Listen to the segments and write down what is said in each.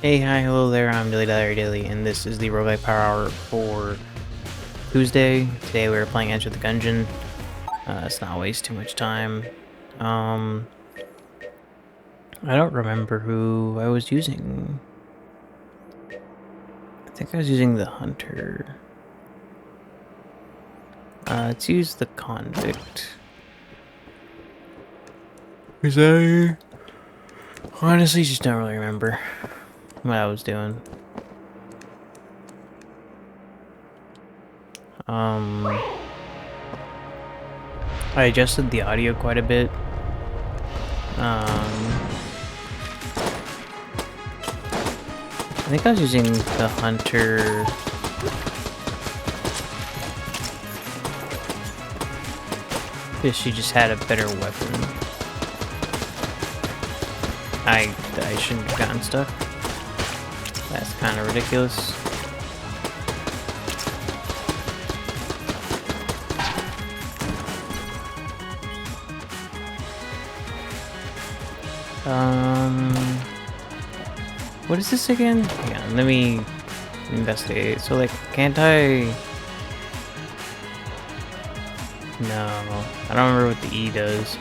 Hey, hi, hello there, I'm DilyDaly, and this is the Rogue-lite Power Hour for Tuesday. Today we are playing Enter the Gungeon. Let's not waste too much time. I don't remember who I was using. I think I was using the Hunter. Let's use the Convict. Is I honestly just don't really remember what I was doing. I adjusted the audio quite a bit. I think I was using the Hunter. Because she just had a better weapon. I shouldn't have gotten stuck. That's kind of ridiculous. What is this again? Hang on, let me investigate. So, like, can't I... No, I don't remember what the E does.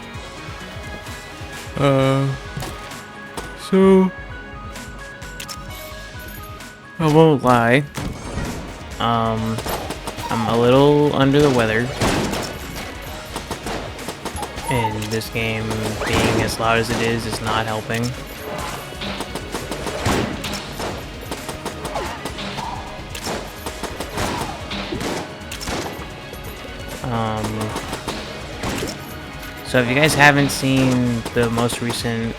So... I won't lie. I'm a little under the weather. And this game, being as loud as it is not helping. So if you guys haven't seen the most recent,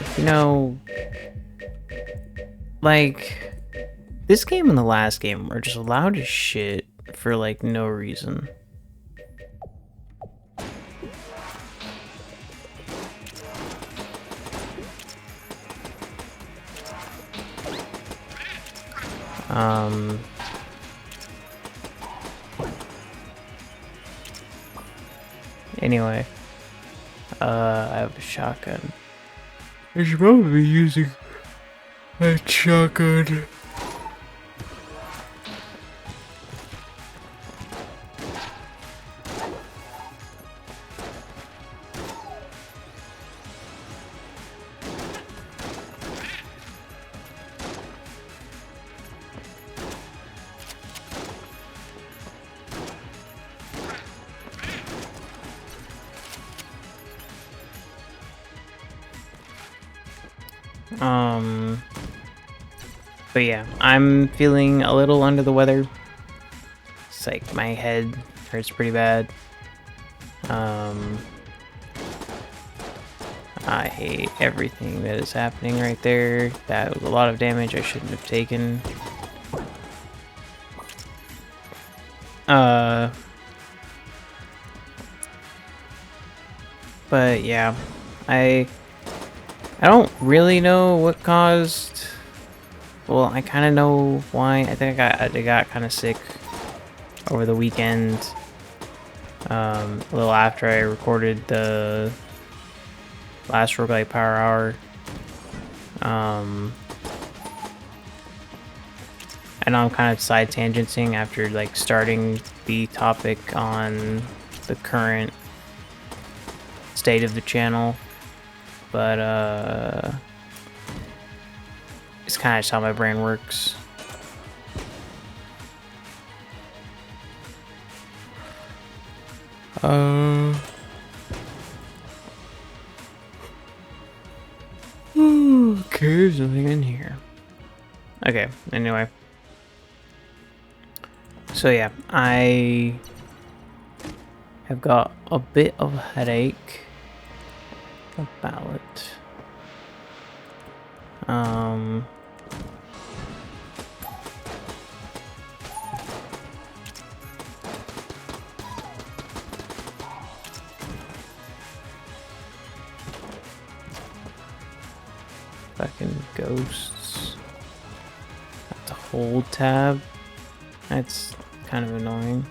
like, this game and the last game are just loud as shit for, like, no reason. Anyway, I have a shotgun. I should probably be using a shotgun. But yeah, I'm feeling a little under the weather. It's like my head hurts pretty bad. I hate everything that is happening right there. That was a lot of damage I shouldn't have taken. But yeah, I don't really know what caused. Well, I kind of know why. I think I got kind of sick over the weekend. A little after I recorded the last Rogue-lite Power Hour. I know I'm kind of side tangenting after like starting the topic on the current state of the channel, but it's kind of just how my brain works. Okay, there's nothing in here. Okay, anyway. So yeah, I have got a bit of a headache about it. Fucking ghosts. Have to hold tab. That's kind of annoying.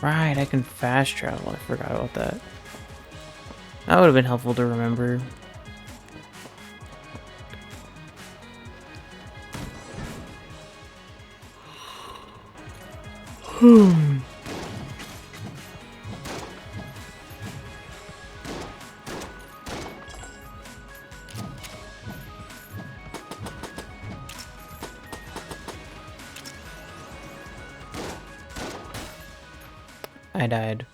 Right, I can fast travel. I forgot about that. That would have been helpful to remember. I died.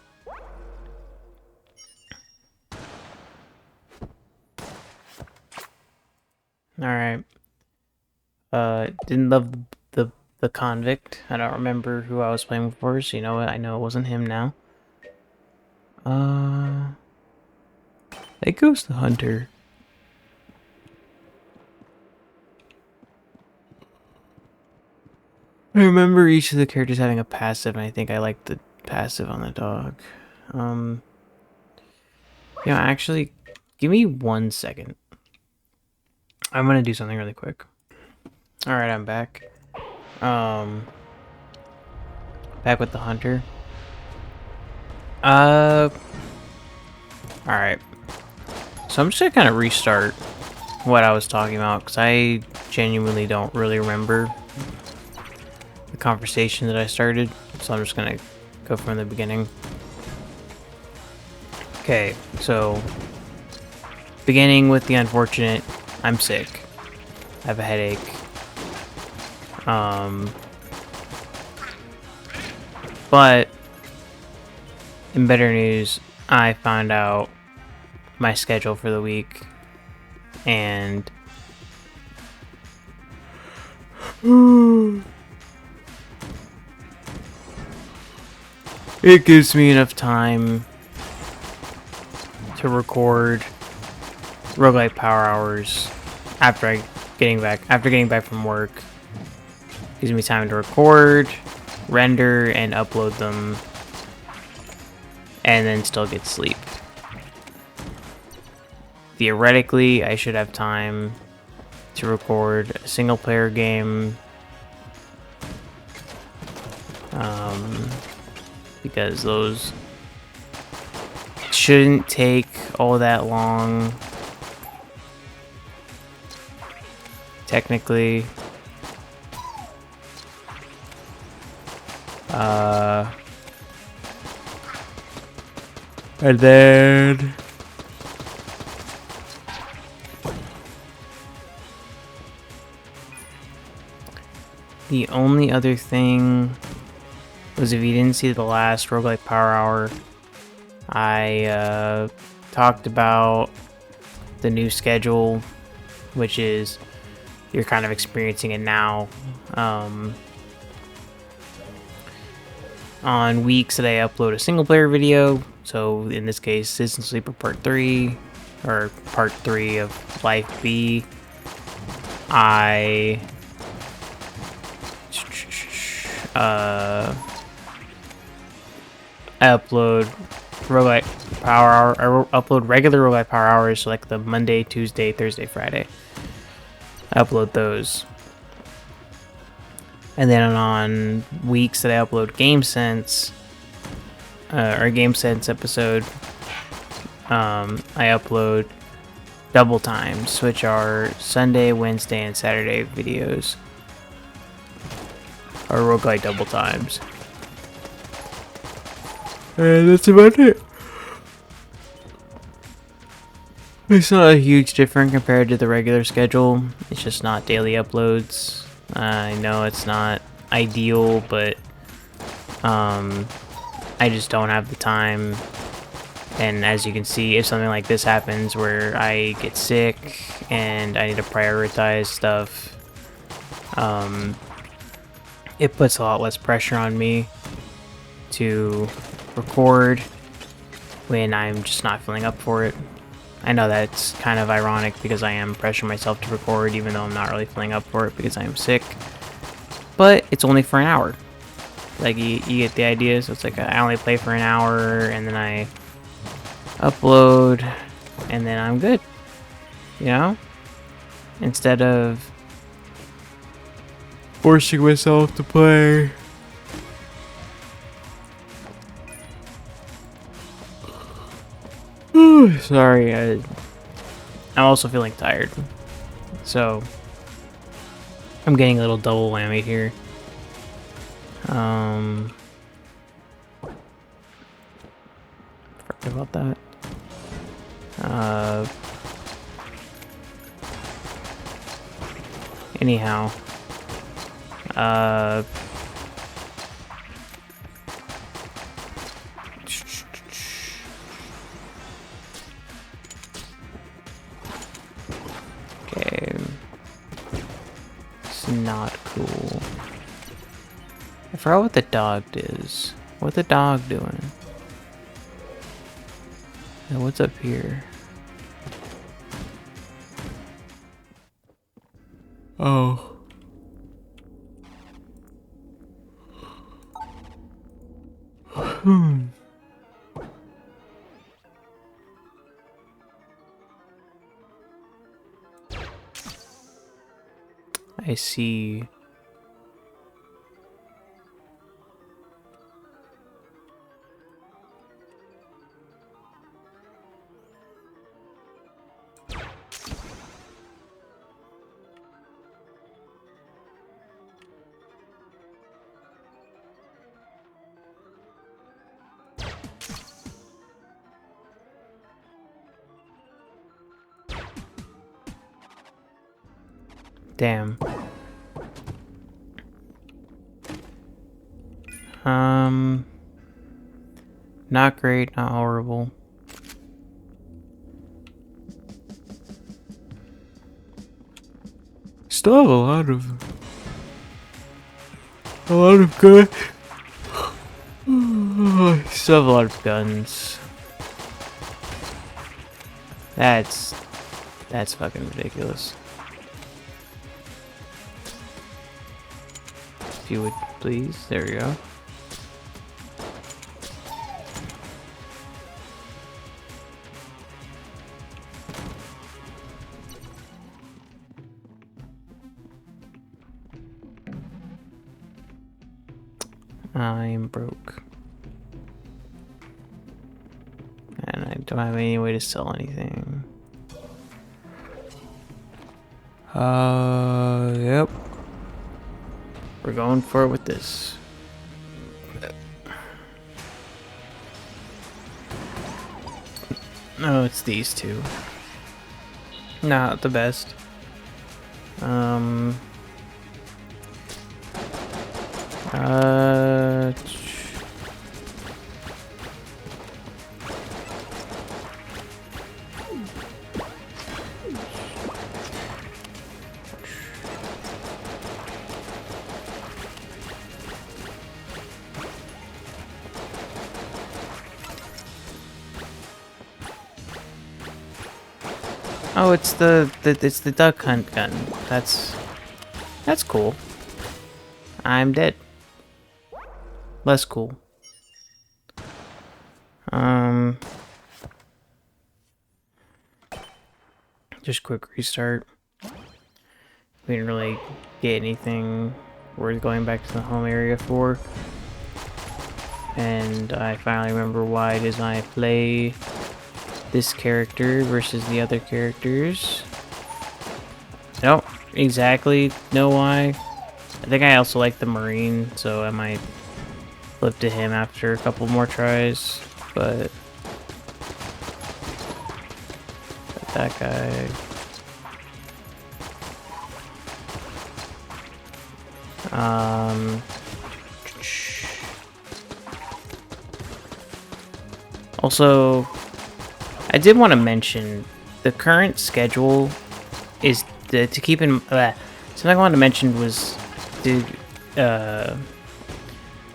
Alright. Didn't love the convict. I don't remember who I was playing before, so you know what? I know it wasn't him now. It goes the hunter. I remember each of the characters having a passive, and I think I like the passive on the dog. Yeah, actually, give me 1 second. I'm gonna do something really quick. Alright, I'm back. Back with the hunter. Alright. So I'm just gonna kind of restart what I was talking about, because I genuinely don't really remember the conversation that I started. So I'm just gonna go from the beginning. Okay, so beginning with the unfortunate, I'm sick. I have a headache. But in better news, I found out my schedule for the week, and it gives me enough time to record Rogue-lite Power Hours after getting back from work. Gives me time to record, render, and upload them, and then still get sleep. Theoretically, I should have time to record a single-player game, because those shouldn't take all that long. Technically. And then the only other thing was, if you didn't see the last Rogue-lite Power Hour, I talked about the new schedule, which is, you're kind of experiencing it now. On weeks that I upload a single player video, so in this case, Citizen Sleeper Part 3, or Part 3 of Life B, I upload Rogue-lite Power Hour, I upload regular Rogue-lite Power Hours, so like the Monday, Tuesday, Thursday, Friday. I upload those. And then on weeks that I upload GameSense, or GameSense episode, I upload double times, which are Sunday, Wednesday, and Saturday videos, or roguelite double times. And that's about it. It's not a huge difference compared to the regular schedule. It's just not daily uploads. I know it's not ideal, but I just don't have the time. And as you can see, if something like this happens where I get sick and I need to prioritize stuff, it puts a lot less pressure on me to record when I'm just not feeling up for it. I know that's kind of ironic, because I am pressuring myself to record even though I'm not really feeling up for it because I am sick. But it's only for an hour. Like, you get the idea. So it's like I only play for an hour, and then I upload, and then I'm good. You know? Instead of forcing myself to play. Sorry, I'm also feeling tired, so I'm getting a little double whammy here. Sorry about that. Anyhow. Okay. It's not cool. I forgot what the dog is. What's the dog doing? And what's up here? Oh. I see. Damn. Not great, not horrible. Still have a lot of good. Still have a lot of guns. That's fucking ridiculous. If you would please, there we go. I'm broke. And I don't have any way to sell anything. Yep. We're going for it with this. No, it's these two. Not the best. Oh, it's the duck hunt gun. That's cool. I'm dead. Less cool. Just quick restart. We didn't really get anything worth going back to the home area for. And I finally remember why it is I play this character versus the other characters. I don't exactly know why. I think I also like the Marine, so I might flip to him after a couple more tries, but that guy. Also, I did want to mention the current schedule is to keep in. Something I wanted to mention was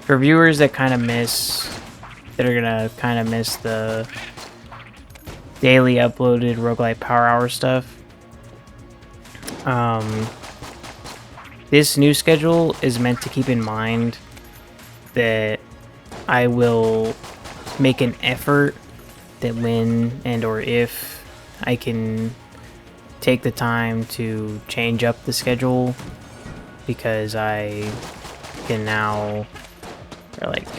for viewers that kind of that are gonna kind of miss the daily uploaded Rogue-lite Power Hour stuff. This new schedule is meant to keep in mind that I will make an effort that when and or if I can take the time to change up the schedule, because I can now, or like,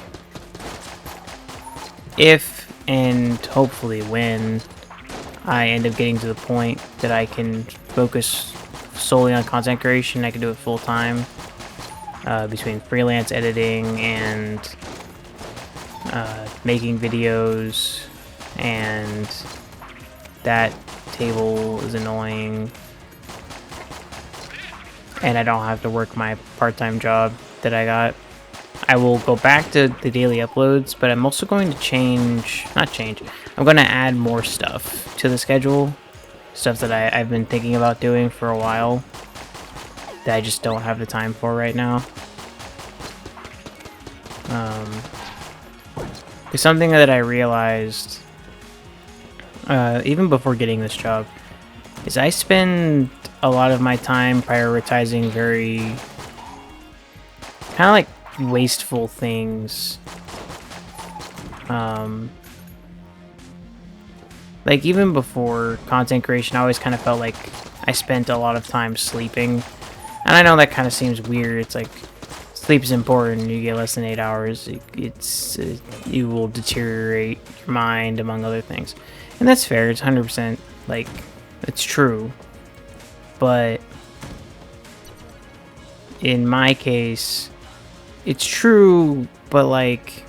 if and hopefully when I end up getting to the point that I can focus solely on content creation, I can do it full time, between freelance editing and making videos and that table is annoying. And I don't have to work my part-time job that I got. I will go back to the daily uploads, but I'm also going to I'm going to add more stuff to the schedule. Stuff that I've been thinking about doing for a while that I just don't have the time for right now. It's something that I realized even before getting this job is I spend a lot of my time prioritizing very kind of like wasteful things. Like even before content creation, I always kind of felt like I spent a lot of time sleeping. And I know that kind of seems weird. It's like sleep is important. You get less than 8 hours. You will deteriorate your mind, among other things. And that's fair. It's 100% like it's true. But in my case, it's true, but like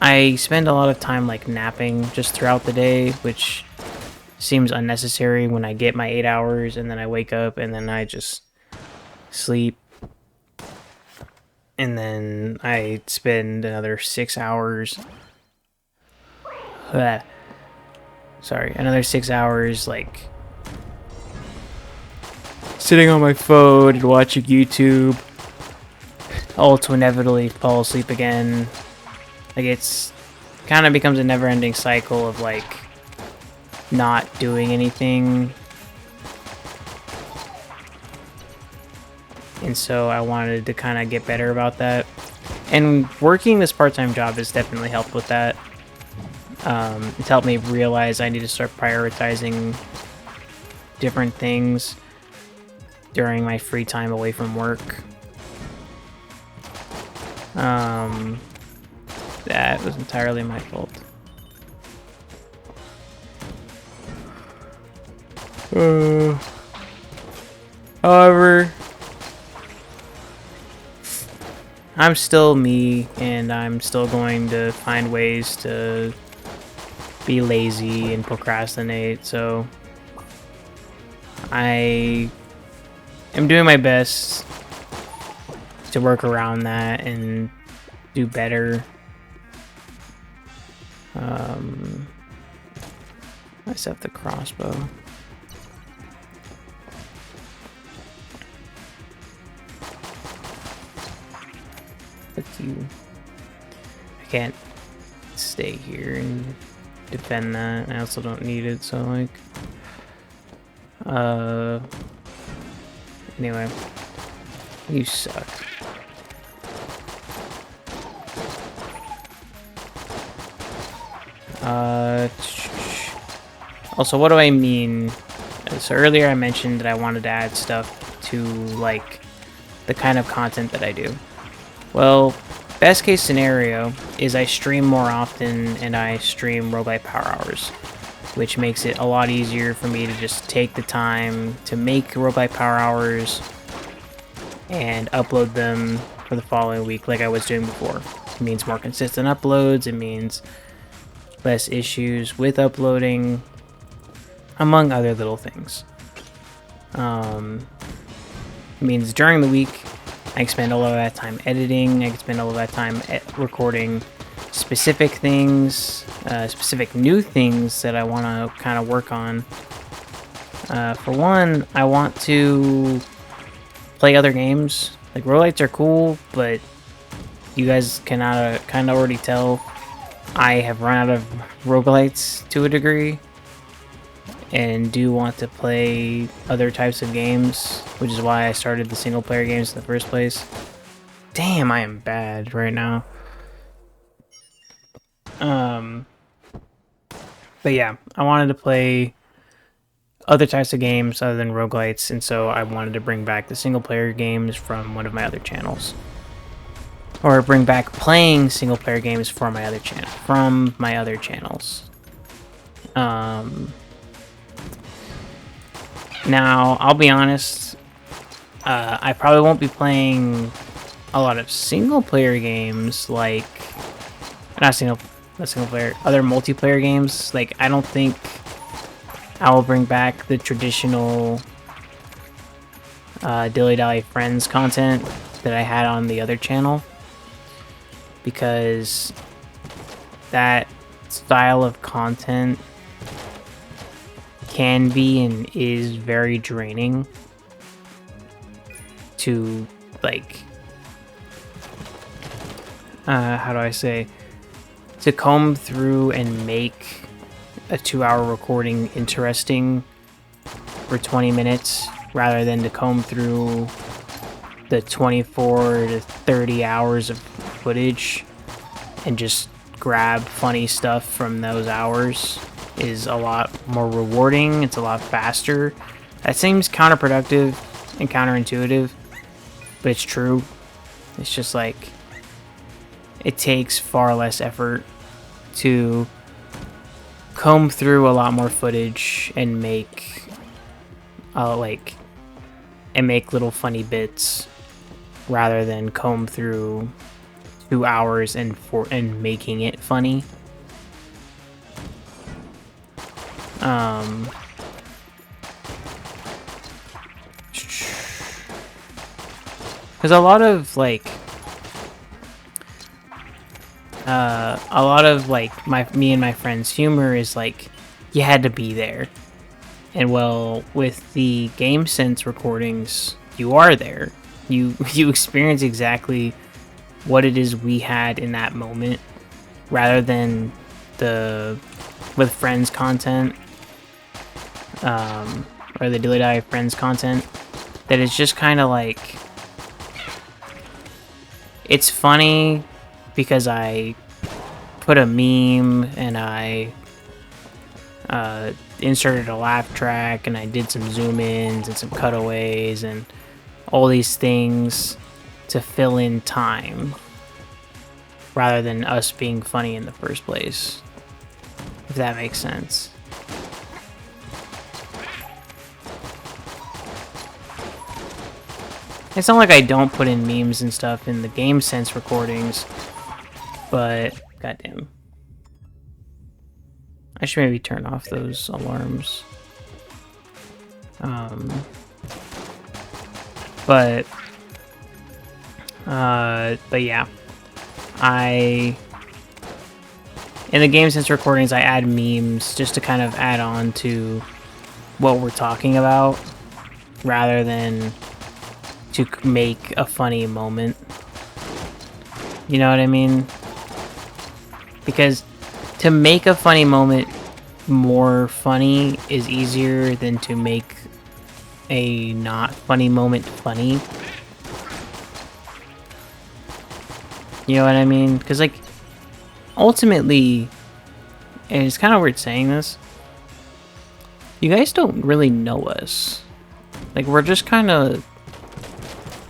I spend a lot of time like napping just throughout the day, which seems unnecessary when I get my 8 hours and then I wake up and then I just sleep. And then I spend another 6 hours. Another 6 hours like sitting on my phone and watching YouTube. All to inevitably fall asleep again. Like it's kind of becomes a never-ending cycle of like not doing anything. And so I wanted to kind of get better about that. And working this part-time job has definitely helped with that. It's helped me realize I need to start prioritizing different things during my free time away from work. That was entirely my fault. However, I'm still me, and I'm still going to find ways to be lazy and procrastinate, so I am doing my best to work around that and do better. I set the crossbow. Fuck you. I can't stay here and defend that. I also don't need it, so like anyway. You suck. Also, what do I mean? So earlier I mentioned that I wanted to add stuff to like the kind of content that I do. Well, best case scenario is I stream more often and I stream Rogue-lite Power Hours, which makes it a lot easier for me to just take the time to make Rogue-lite Power Hours and upload them for the following week like I was doing before. It means more consistent uploads, it means less issues with uploading, among other little things. It means during the week I can spend all of that time editing, I can spend all of that time recording specific things, specific new things that I want to kind of work on. For one, I want to play other games. Like, roguelites are cool, but you guys can kind of already tell I have run out of roguelites to a degree and do want to play other types of games, which is why I started the single player games in the first place. Damn, I am bad right now. But yeah, I wanted to play other types of games other than roguelites, and so I wanted to bring back the single player games from one of my other channels. Or bring back playing single player games for my other channels. Now, I'll be honest, I probably won't be playing a lot of single player games, like, not single, other multiplayer games. Like, I don't think I will bring back the traditional DilyDaly Friends content that I had on the other channel, because that style of content can be and is very draining to, like, how do I say, to comb through and make a 2-hour recording interesting for 20 minutes rather than to comb through the 24 to 30 hours of footage and just grab funny stuff from those hours is a lot more rewarding. It's a lot faster. That seems counterproductive and counterintuitive, but it's true. It's just like, it takes far less effort to comb through a lot more footage and make make little funny bits rather than comb through 2 hours and making it funny. Because a lot of me and my friends' humor is like, you had to be there. And well, with the Game Sense recordings, you are there. You experience exactly what it is we had in that moment, rather than with friends content, or the DilyDaly Friends content, that is just kind of like, it's funny because I put a meme and I inserted a laugh track and I did some zoom ins and some cutaways and all these things to fill in time, rather than us being funny in the first place, if that makes sense. It's not like I don't put in memes and stuff in the Game Sense recordings, but goddamn, I should maybe turn off those alarms. But yeah, in the Game Sense recordings, I add memes just to kind of add on to what we're talking about, rather than to make a funny moment. You know what I mean? Because to make a funny moment more funny is easier than to make a not funny moment funny. You know what I mean? Because, like, ultimately, and it's kind of weird saying this, you guys don't really know us. Like, we're just kind of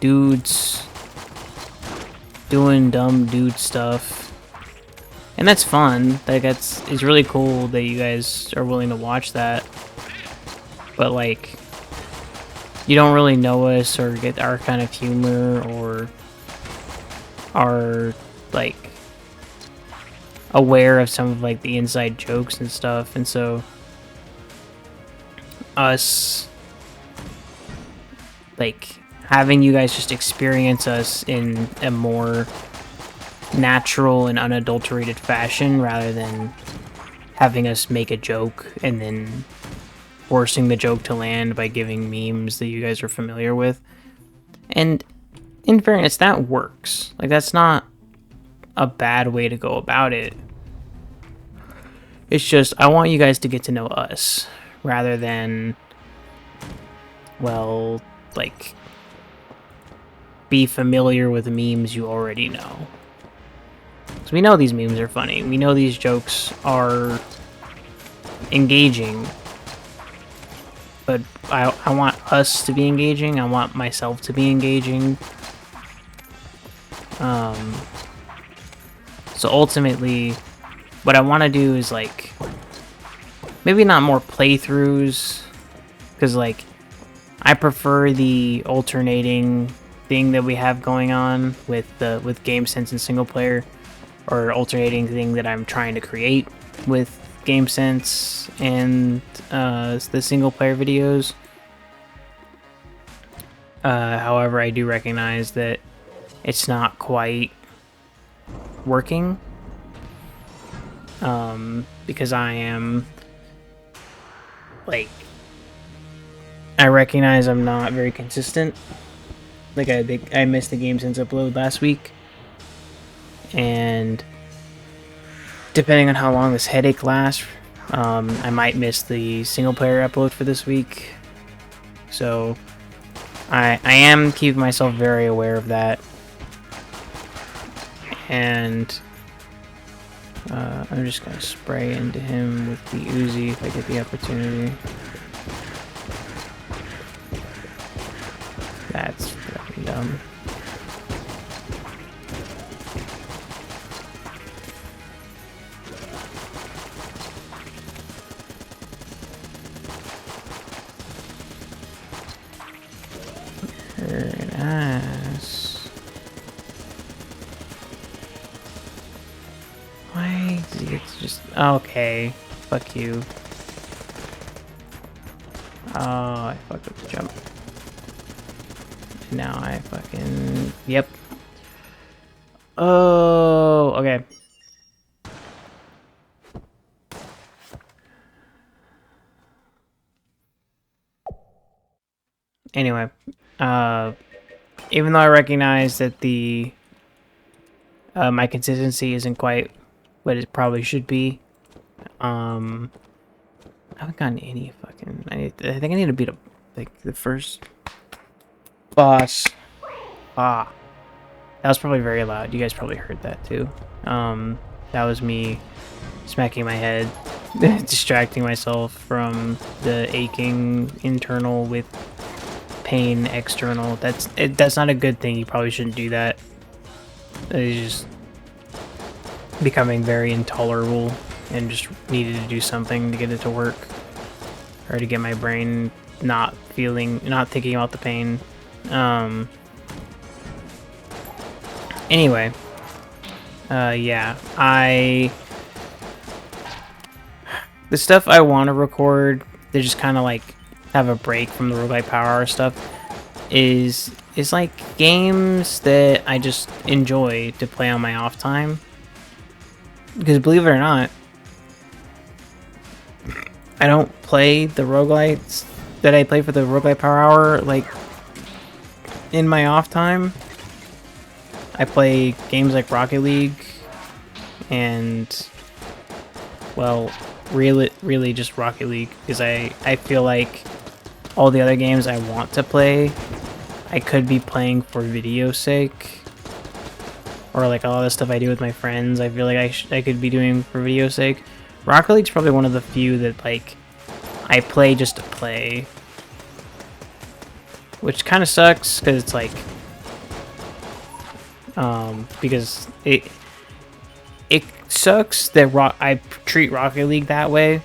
dudes doing dumb dude stuff. And that's fun. Like, it's really cool that you guys are willing to watch that. But, like, you don't really know us or get our kind of humor or are, like, aware of some of, like, the inside jokes and stuff. And so us, like, having you guys just experience us in a more natural and unadulterated fashion, rather than having us make a joke and then forcing the joke to land by giving memes that you guys are familiar with. And in fairness, that works. Like, that's not a bad way to go about it. It's just, I want you guys to get to know us, rather than, well, like, be familiar with memes you already know. So we know these memes are funny. We know these jokes are engaging. But I want us to be engaging. I want myself to be engaging. So ultimately, what I want to do is, like, maybe not more playthroughs, because, like, I prefer the alternating thing that we have going on with Game Sense and single player. or alternating thing that I'm trying to create with GameSense and the single player videos. However, I do recognize that it's not quite working, because I am, like, I recognize I'm not very consistent. Like, I missed the GameSense upload last week, and depending on how long this headache lasts, I might miss the single player upload for this week. So I am keeping myself very aware of that, and I'm just gonna spray into him with the Uzi if I get the opportunity. That's fucking dumb. Very nice. Why did he get to just... Okay. Fuck you. Oh, I fucked up the jump. Now I fucking... Yep. Oh, okay. Anyway, even though I recognize that the my consistency isn't quite what it probably should be, I haven't gotten any fucking... I think I need to beat the first boss. Ah, that was probably very loud. You guys probably heard that too. That was me smacking my head, distracting myself from the aching internal with pain external. That's not a good thing. You probably shouldn't do that. It's just becoming very intolerable, and just needed to do something to get it to work, or to get my brain not thinking about the pain. Anyway, yeah, the stuff I want to record, they just kind of like have a break from the Rogue-lite Power Hour stuff, is like games that I just enjoy to play on my off time. Because believe it or not, I don't play the roguelites that I play for the Rogue-lite Power Hour like in my off time. I play games like Rocket League and, well, really just Rocket League, because I feel like all the other games I want to play, I could be playing for video's sake, or like a lot of the stuff I do with my friends, I feel like I could be doing for video's sake. Rocket League's probably one of the few that like I play just to play, which kind of sucks because it's like because it sucks that I treat Rocket League that way,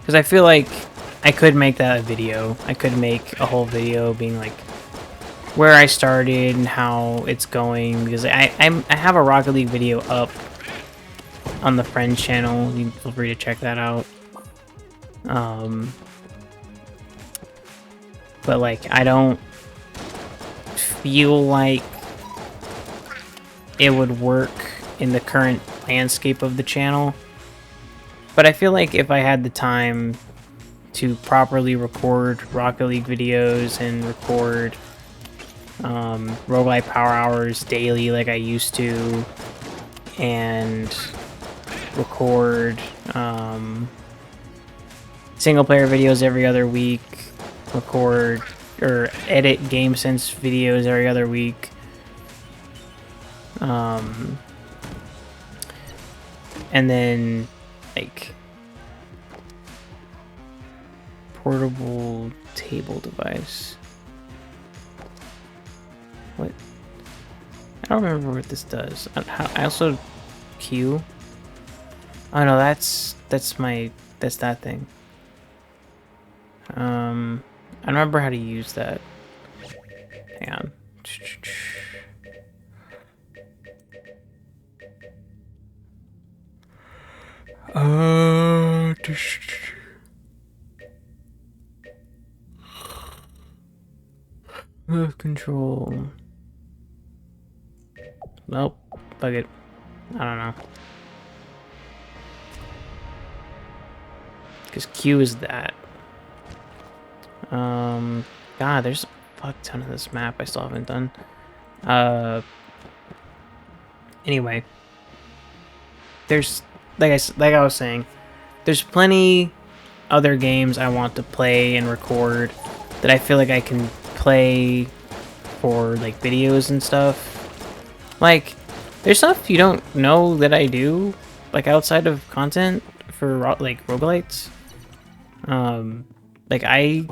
because I feel like I could make that a video. I could make a whole video being like where I started and how it's going, because I have a Rocket League video up on the Friends channel. You can feel free to check that out. But like I don't feel like it would work in the current landscape of the channel. But I feel like if I had the time to properly record Rocket League videos and record Rogue-lite Power Hours daily like I used to, and record single player videos every other week, record or edit GameSense videos every other week, and then like portable table device. What? I don't remember what this does. I also Q. Oh no, that's that thing. I remember how to use that. Hang on. Control. Nope. Fuck it. I don't know. Because Q is that. God, there's a fuck ton of this map I still haven't done. Anyway. There's, like I was saying, there's plenty other games I want to play and record that I feel like I can play for, like, videos and stuff. Like, there's stuff you don't know that I do, like, outside of content for, like, roguelites. Like, I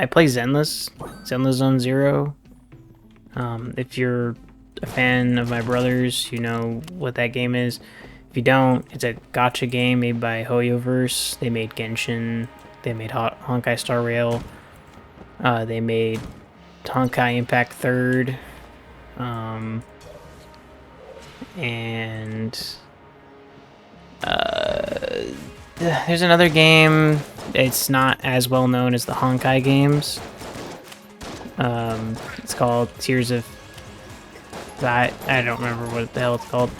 play Zenless Zone Zero. If you're a fan of my brothers, you know what that game is. If you don't, it's a gacha game made by Hoyoverse. They made Genshin. They made Honkai Star Rail. They made Honkai Impact 3rd. And there's another game. It's not as well known as the Honkai games. It's called Tears of... I don't remember what the hell it's called.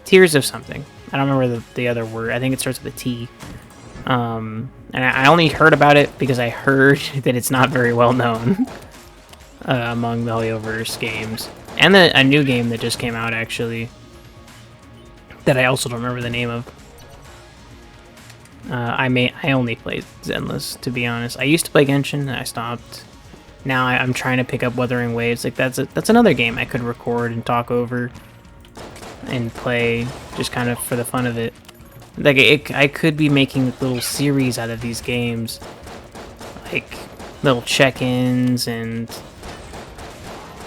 Tears of something. I don't remember the other word. I think it starts with a T. And I only heard about it because I heard that it's not very well known among the Hoyoverse games. And a new game that just came out, actually, that I also don't remember the name of. I only played Zenless, to be honest. I used to play Genshin, and I stopped. Now I'm trying to pick up Wuthering Waves. Like, that's another game I could record and talk over and play, just kind of for the fun of it. Like, I could be making little series out of these games, like little check-ins and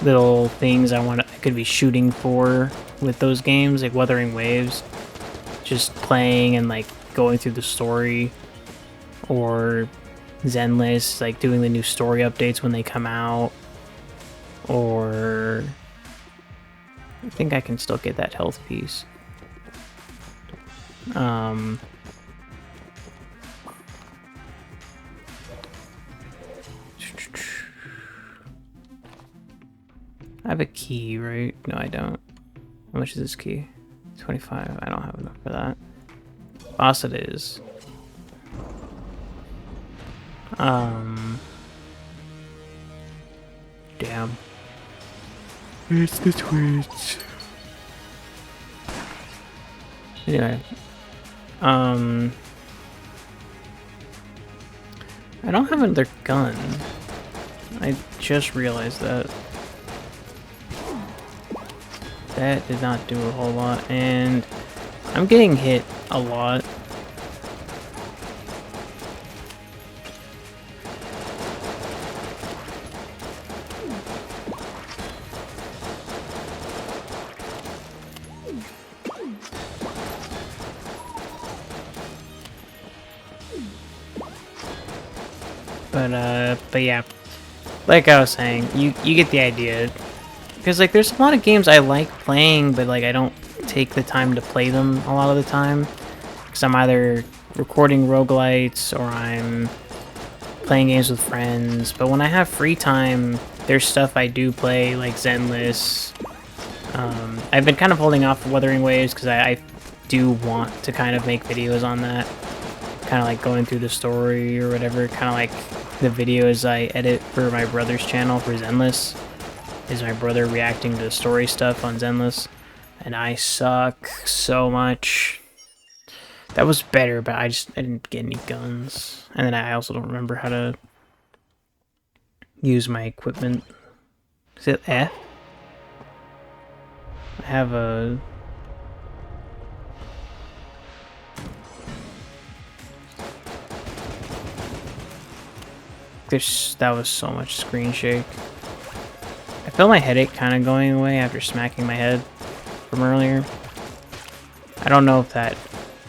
little things I could be shooting for with those games, like Wuthering Waves, just playing and like going through the story, or Zenless, like doing the new story updates when they come out, or I think I can still get that health piece. I have a key, right? No, I don't. How much is this key? 25. I don't have enough for that. Boss it is. Damn. It's the Twitch. Anyway. I don't have another gun. I just realized that. That did not do a whole lot, and I'm getting hit a lot. But yeah, like I was saying, you get the idea. Because, like, there's a lot of games I like playing, but, like, I don't take the time to play them a lot of the time. Because I'm either recording roguelites or I'm playing games with friends. But when I have free time, there's stuff I do play, like Zenless. I've been kind of holding off Wuthering Waves because I do want to kind of make videos on that. Kind of like going through the story or whatever. Kind of like the videos I edit for my brother's channel for Zenless. Is my brother reacting to story stuff on Zenless, and I suck so much. That was better, but I didn't get any guns, and then I also don't remember how to use my equipment. Is it F? I have a... That was so much screen shake. I felt my headache kind of going away after smacking my head from earlier. I don't know if that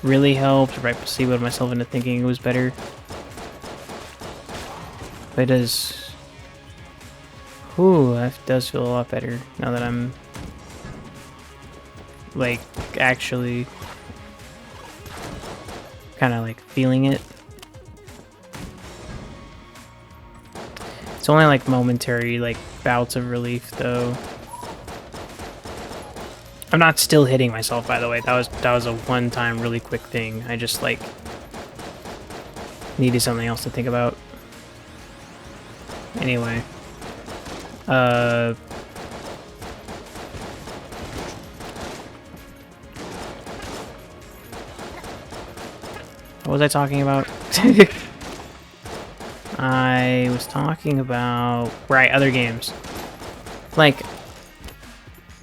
really helped, or I placeboed myself into thinking it was better. But it does... Ooh, that does feel a lot better now that I'm... like, actually... kind of like feeling it. It's It's only like momentary, like bouts of relief, though. I'm not still hitting myself, by the way. That was a one-time, really quick thing. I just like needed something else to think about. Anyway, what was I talking about? I was talking about, right, other games. Like,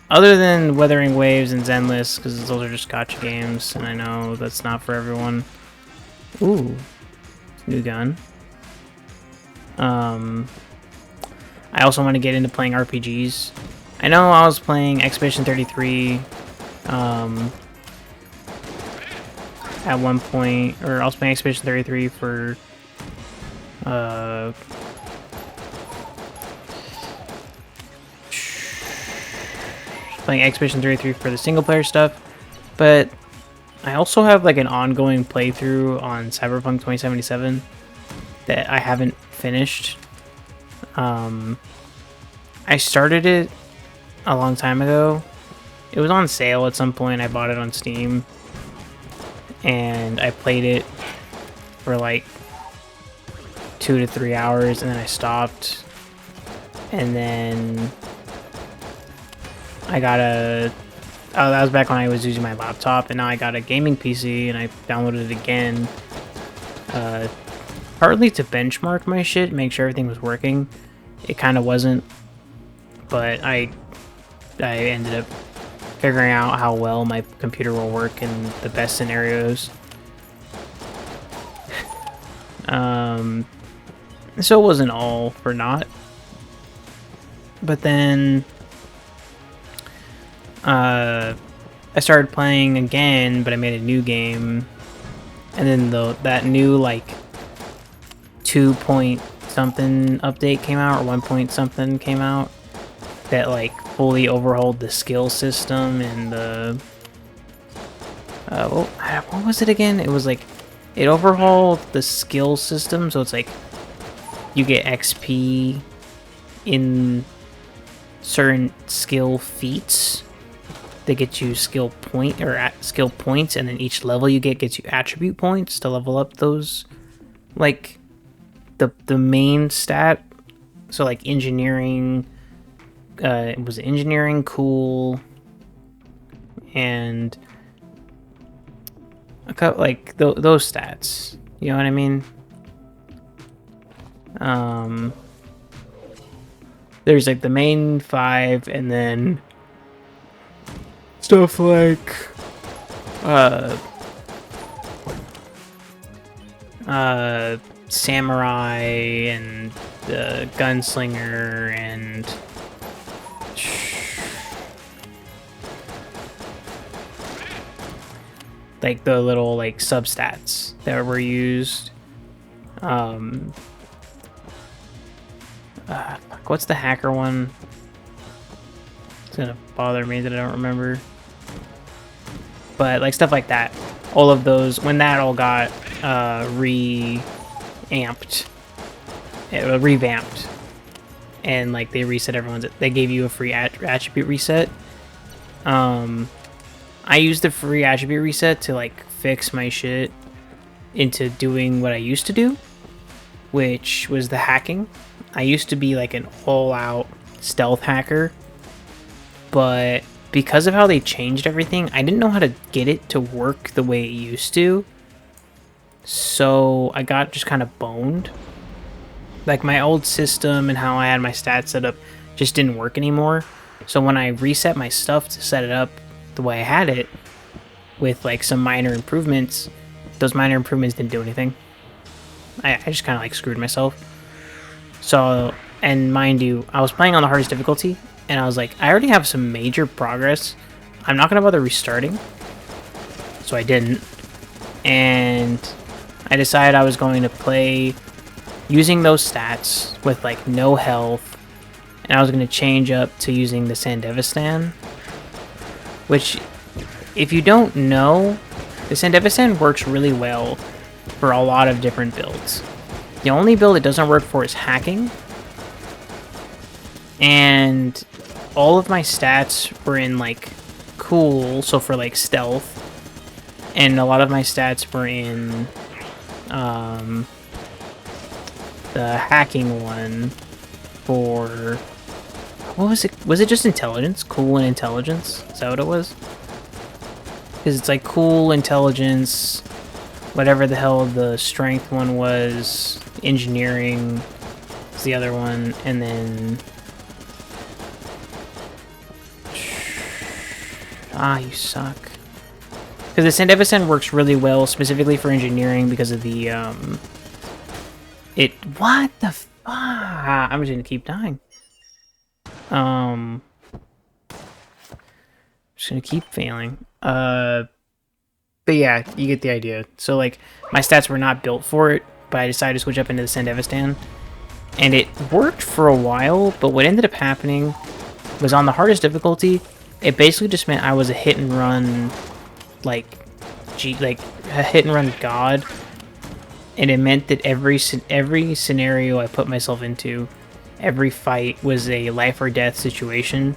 other than Wuthering Waves and Zenless, because those are just gacha games, and I know that's not for everyone. Ooh, new gun. I also want to get into playing RPGs. I know I was playing Expedition 33, at one point, or I was playing Expedition 33 for, playing Expedition 33 for the single player stuff, but I also have like an ongoing playthrough on Cyberpunk 2077 that I haven't finished. I started it a long time ago. It was on sale at some point. I bought it on Steam, and I played it for like 2 to 3 hours, and then I stopped. And then I got a... Oh, that was back when I was using my laptop, and now I got a gaming PC, and I downloaded it again. Partly to benchmark my shit, make sure everything was working. It kind of wasn't, but I ended up figuring out how well my computer will work in the best scenarios. So it wasn't all for naught. But then I started playing again, but I made a new game, and then that new like 2 point something update came out, or 1 point something came out, that like fully overhauled the skill system and the what was it again? It was like it overhauled the skill system, so it's like you get XP in certain skill feats that get you skill points, and then each level you gets you attribute points to level up those, like the main stat. So like engineering, it was engineering, cool, and a couple, like those stats, you know what I mean? There's like the main 5, and then stuff like samurai and gunslinger and like the little like substats that were used. What's the hacker one? It's gonna bother me that I don't remember. But like stuff like that, all of those, when that all got revamped, and like they reset everyone's, they gave you a free attribute reset. I used the free attribute reset to like fix my shit into doing what I used to do, which was the hacking. I used to be like an all-out stealth hacker, but because of how they changed everything, I didn't know how to get it to work the way it used to. So I got just kind of boned. Like my old system and how I had my stats set up just didn't work anymore. So when I reset my stuff to set it up the way I had it, with like some minor improvements, those minor improvements didn't do anything. I just kind of like screwed myself. So, and mind you, I was playing on the hardest difficulty, and I was like, I already have some major progress. I'm not going to bother restarting. So I didn't. And I decided I was going to play using those stats with like no health, and I was going to change up to using the Sandevistan, which, if you don't know, the Sandevistan works really well for a lot of different builds. The only build it doesn't work for is hacking, and all of my stats were in like cool, so for like stealth, and a lot of my stats were in the hacking one for, what was it? Was it just intelligence? Cool and intelligence? Is that what it was? Because it's like cool, intelligence, whatever the hell the strength one was, engineering is the other one, and then... Ah, you suck. Because the Sandevistan works really well, specifically for engineering, because of the, What the f... Ah, I'm just gonna keep dying. Just gonna keep failing. But yeah, you get the idea. So, like, my stats were not built for it, but I decided to switch up into the Sandevistan. And it worked for a while, but what ended up happening was on the hardest difficulty, it basically just meant I was a hit-and-run, like a hit-and-run god. And it meant that every scenario I put myself into, every fight was a life-or-death situation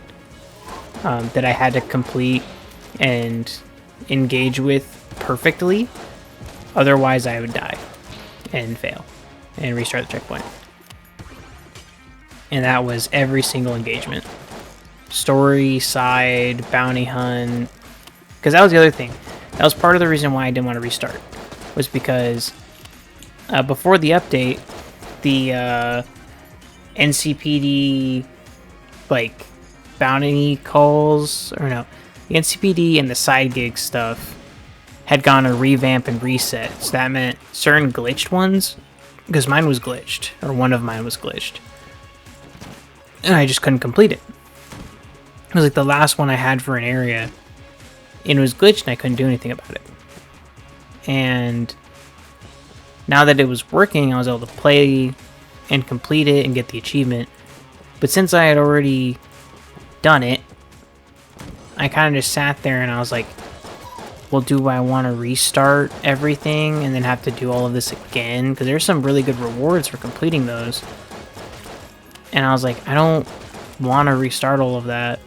that I had to complete and engage with perfectly. Otherwise, I would die and fail and restart the checkpoint. And that was every single engagement. Story, side, bounty hunt. Because that was the other thing. That was part of the reason why I didn't want to restart. Was because before the update, the NCPD, like, bounty calls, or no, the NCPD and the side gig stuff had gone a revamp and reset. So that meant certain glitched ones, because mine was glitched, or one of mine was glitched, and I just couldn't complete it. It was like the last one I had for an area, and it was glitched and I couldn't do anything about it. And now that it was working, I was able to play and complete it and get the achievement. But since I had already done it, I kind of just sat there and I was like, well, do I want to restart everything and then have to do all of this again? Because there's some really good rewards for completing those. And I was like, I don't want to restart all of that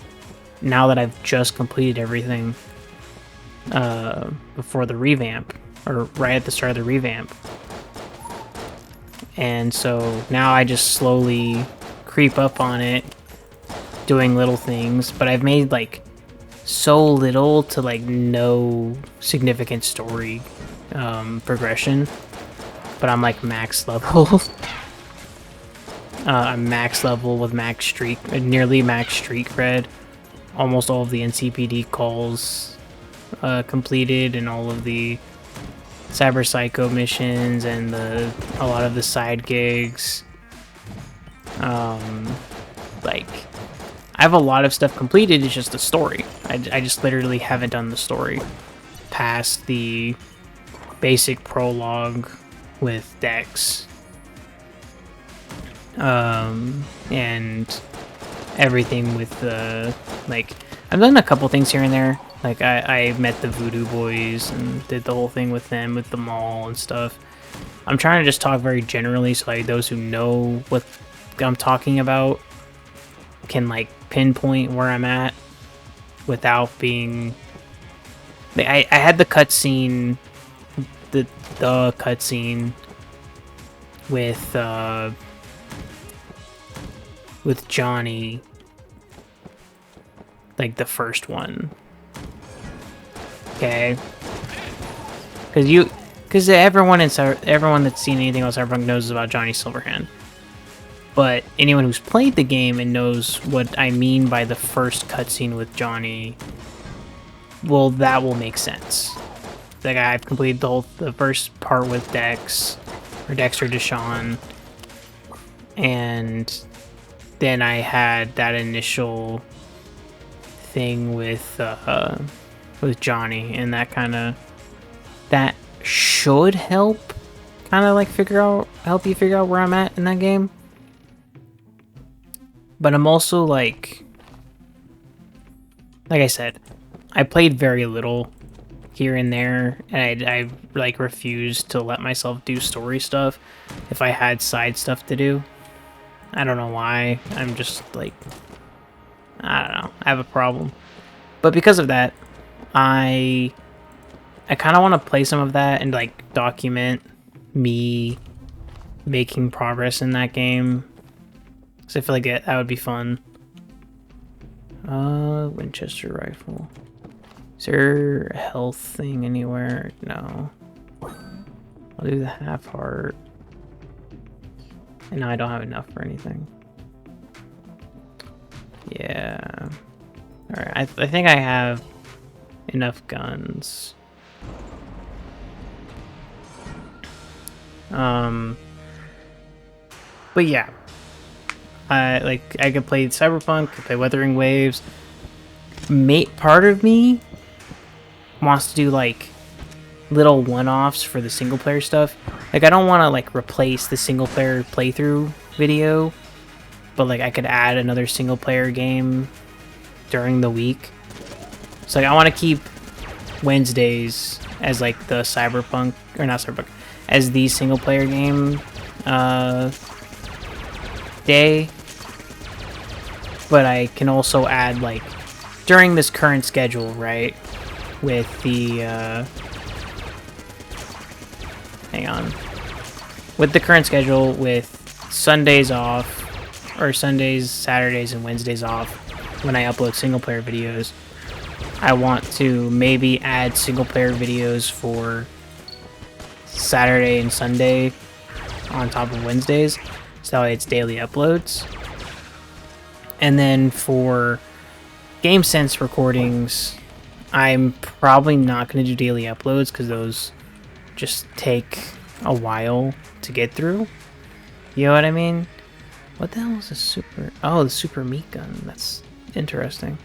now that I've just completed everything before the revamp, or right at the start of the revamp. And so now I just slowly creep up on it, doing little things, but I've made like so little to like no significant story progression. But I'm like max level. I'm max level with max streak, nearly max streak cred. Almost all of the NCPD calls completed, and all of the Cyber Psycho missions, and a lot of the side gigs. Like, I have a lot of stuff completed, it's just the story. I just literally haven't done the story past the basic prologue with Dex. And everything with the, like, I've done a couple things here and there. Like, I met the Voodoo Boys and did the whole thing with them, with the mall and stuff. I'm trying to just talk very generally, so like those who know what I'm talking about can like pinpoint where I'm at without being... I had the cutscene, the cutscene with Johnny, like the first one. Okay, because everyone that's seen anything else, everyone knows about Johnny Silverhand. But anyone who's played the game and knows what I mean by the first cutscene with Johnny, well, that will make sense. Like, I've completed the first part with Dex, or Dexter Deshawn, and then I had that initial thing with Johnny, and that should help like help you figure out where I'm at in that game. But I'm also like I said, I played very little here and there, and I like refused to let myself do story stuff if I had side stuff to do. I don't know why. I'm just like, I don't know. I have a problem. But because of that, I kind of want to play some of that and like document me making progress in that game. So I feel like that would be fun. Winchester rifle. Is there a health thing anywhere? No. I'll do the half heart. And now I don't have enough for anything. Yeah. Alright, I think I have enough guns. But yeah. I could play Cyberpunk, could play Wuthering Waves. Part of me wants to do like little one-offs for the single player stuff. Like I don't want to like replace the single player playthrough video, but like I could add another single player game during the week. So like I want to keep Wednesdays as like the Cyberpunk, or not Cyberpunk, as the single player game day. But I can also add like during this current schedule, right? With the hang on. With the current schedule with Sundays off, or Sundays, Saturdays, and Wednesdays off when I upload single player videos, I want to maybe add single player videos for Saturday and Sunday on top of Wednesdays, so that way it's daily uploads. And then for GameSense recordings, I'm probably not going to do daily uploads because those just take a while to get through. You know what I mean? What the hell is a super... Oh, the super meat gun. That's interesting.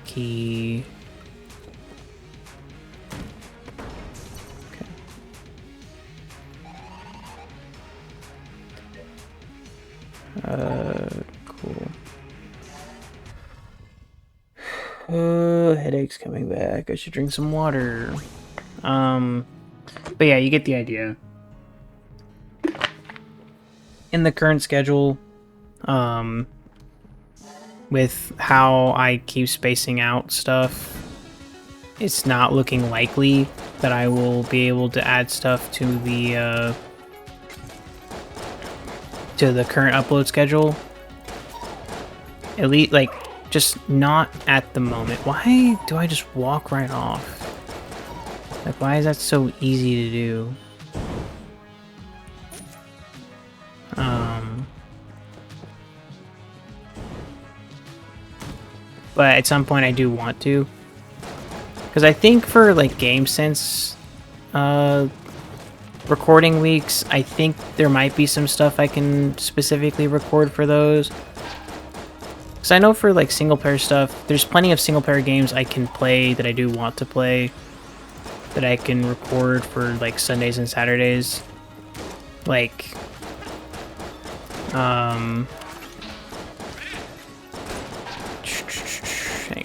Key... cool. Headache's coming back. I should drink some water. But yeah, you get the idea. In the current schedule, with how I keep spacing out stuff, it's not looking likely that I will be able to add stuff to the current upload schedule. At least, like, just not at the moment. Why do I just walk right off? Like, why is that so easy to do? But at some point I do want to. Because I think for, like, GameSense recording weeks, I think there might be some stuff I can specifically record for those. Because I know for, like, single-player stuff, there's plenty of single-player games I can play that I do want to play that I can record for, like, Sundays and Saturdays. Like, hang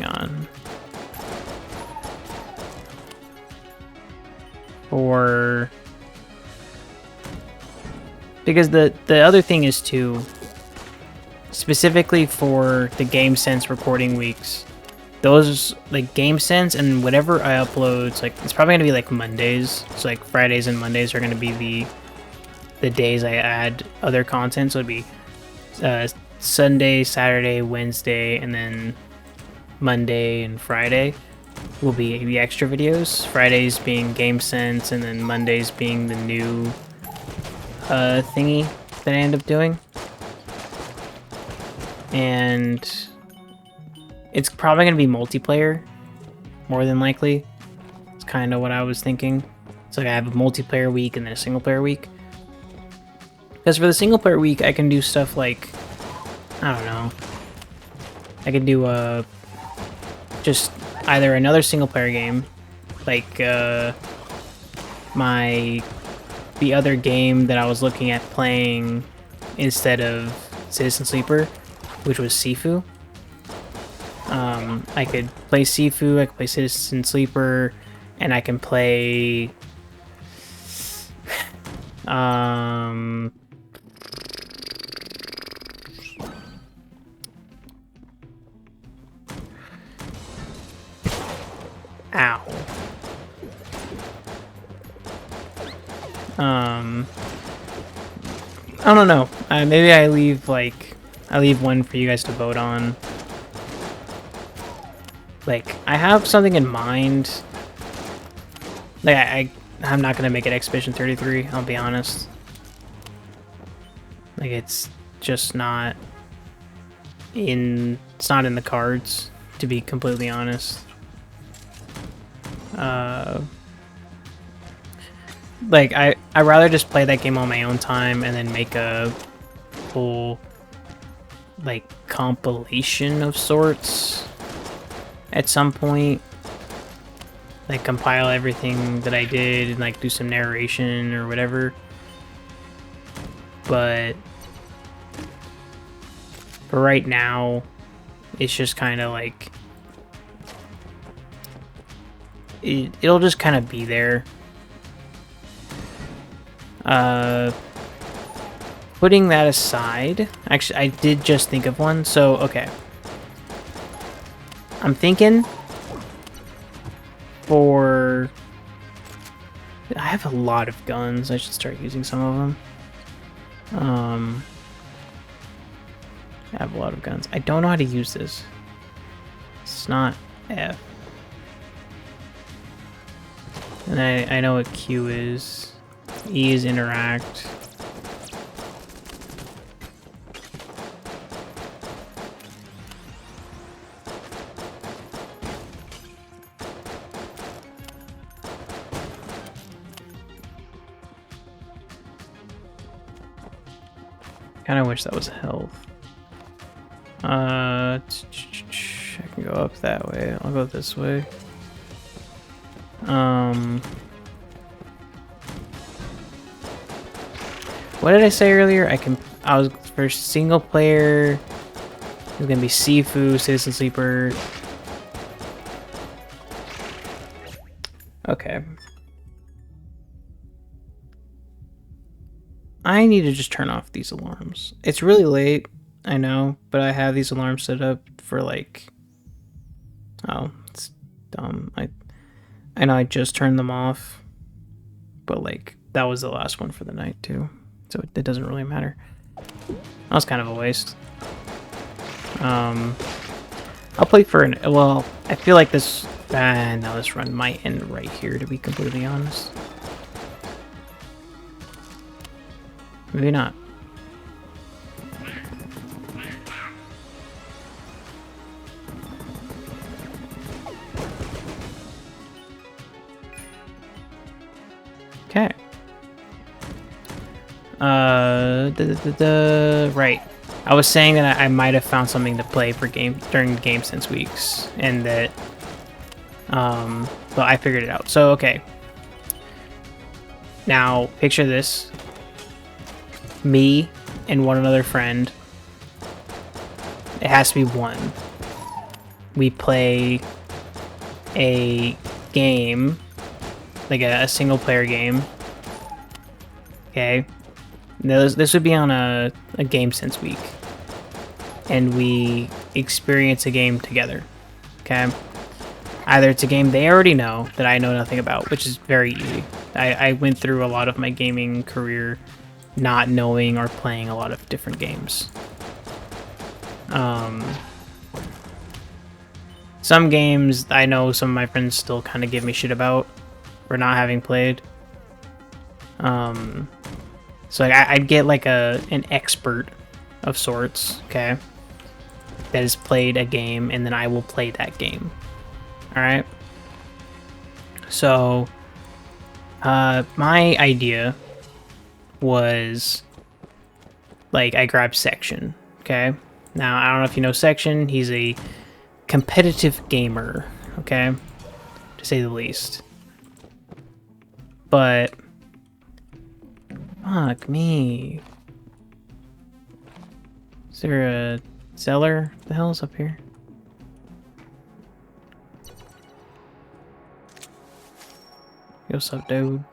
on. Or... Because the other thing is, too, specifically for the GameSense recording weeks, those, like, GameSense and whatever I upload, like, it's probably going to be, like, Mondays. So, like, Fridays and Mondays are going to be the days I add other content. So it'd be Sunday, Saturday, Wednesday, and then Monday and Friday will be the extra videos. Fridays being GameSense, and then Mondays being the new thingy that I end up doing. And it's probably going to be multiplayer, more than likely. It's kind of what I was thinking. So I have a multiplayer week and then a single player week. Because for the single player week, I can do stuff like, I don't know. I can do just either another single player game, like the other game that I was looking at playing instead of Citizen Sleeper, which was Sifu. I could play Sifu, I could play Citizen Sleeper, and I can play Ow. I don't know. Maybe I leave one for you guys to vote on. Like, I have something in mind. Like, I'm not gonna make it Expedition 33, I'll be honest. Like, it's just not in... It's not in the cards, to be completely honest. Like, I'd rather just play that game on my own time and then make a whole, like, compilation of sorts at some point. Like, compile everything that I did and, like, do some narration or whatever. But for right now, it's just kind of like... It'll just kind of be there. Putting that aside, actually, I did just think of one. So, okay. I'm thinking for... I have a lot of guns. I should start using some of them. I have a lot of guns. I don't know how to use this. It's not F. And I know what Q is. E is interact. Kind of wish that was health. I can go up that way. I'll go this way. What did I say earlier? I was for single player. It's gonna be Sifu, Citizen Sleeper. Okay. I need to just turn off these alarms. It's really late, I know, but I have these alarms set up for like... Oh, it's dumb. I know I just turned them off, but like that was the last one for the night too, so it doesn't really matter. That was kind of a waste. I'll play for an... Well, I feel like this... no, this run might end right here, to be completely honest. Maybe not. Okay. Right. I was saying that I might have found something to play for during the Game Sense weeks, and that but I figured it out. So okay. Now picture this. Me and one other friend. It has to be one. We play a game, like a single player game. Okay. Now this would be on a Game Sense week. And we experience a game together. Okay. Either it's a game they already know that I know nothing about, which is very easy. I went through a lot of my gaming career not knowing or playing a lot of different games. Some games I know some of my friends still kind of give me shit about for not having played. So I'd get like an expert of sorts, okay, that has played a game, and then I will play that game. All right. So my idea was, like, I grabbed Section, okay? Now, I don't know if you know Section. He's a competitive gamer, okay? To say the least. But, fuck me. Is there a cellar? What the hell's up here? Yo, what's up, dude?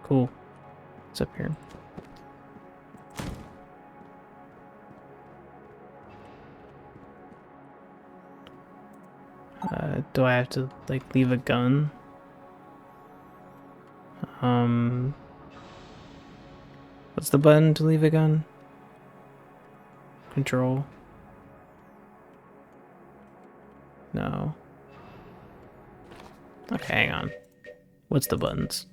Cool. What's up here? Do I have to, like, leave a gun? What's the button to leave a gun? Control. No. Okay, hang on. What's the buttons?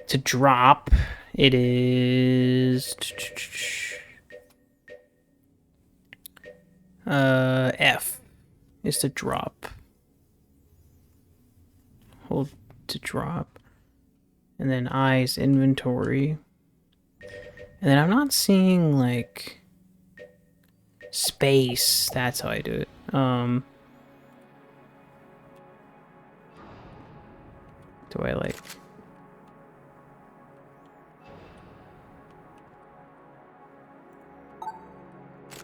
To drop, it is... F is to drop. Hold to drop. And then I is inventory. And then I'm not seeing, like, space. That's how I do it. Do I, like...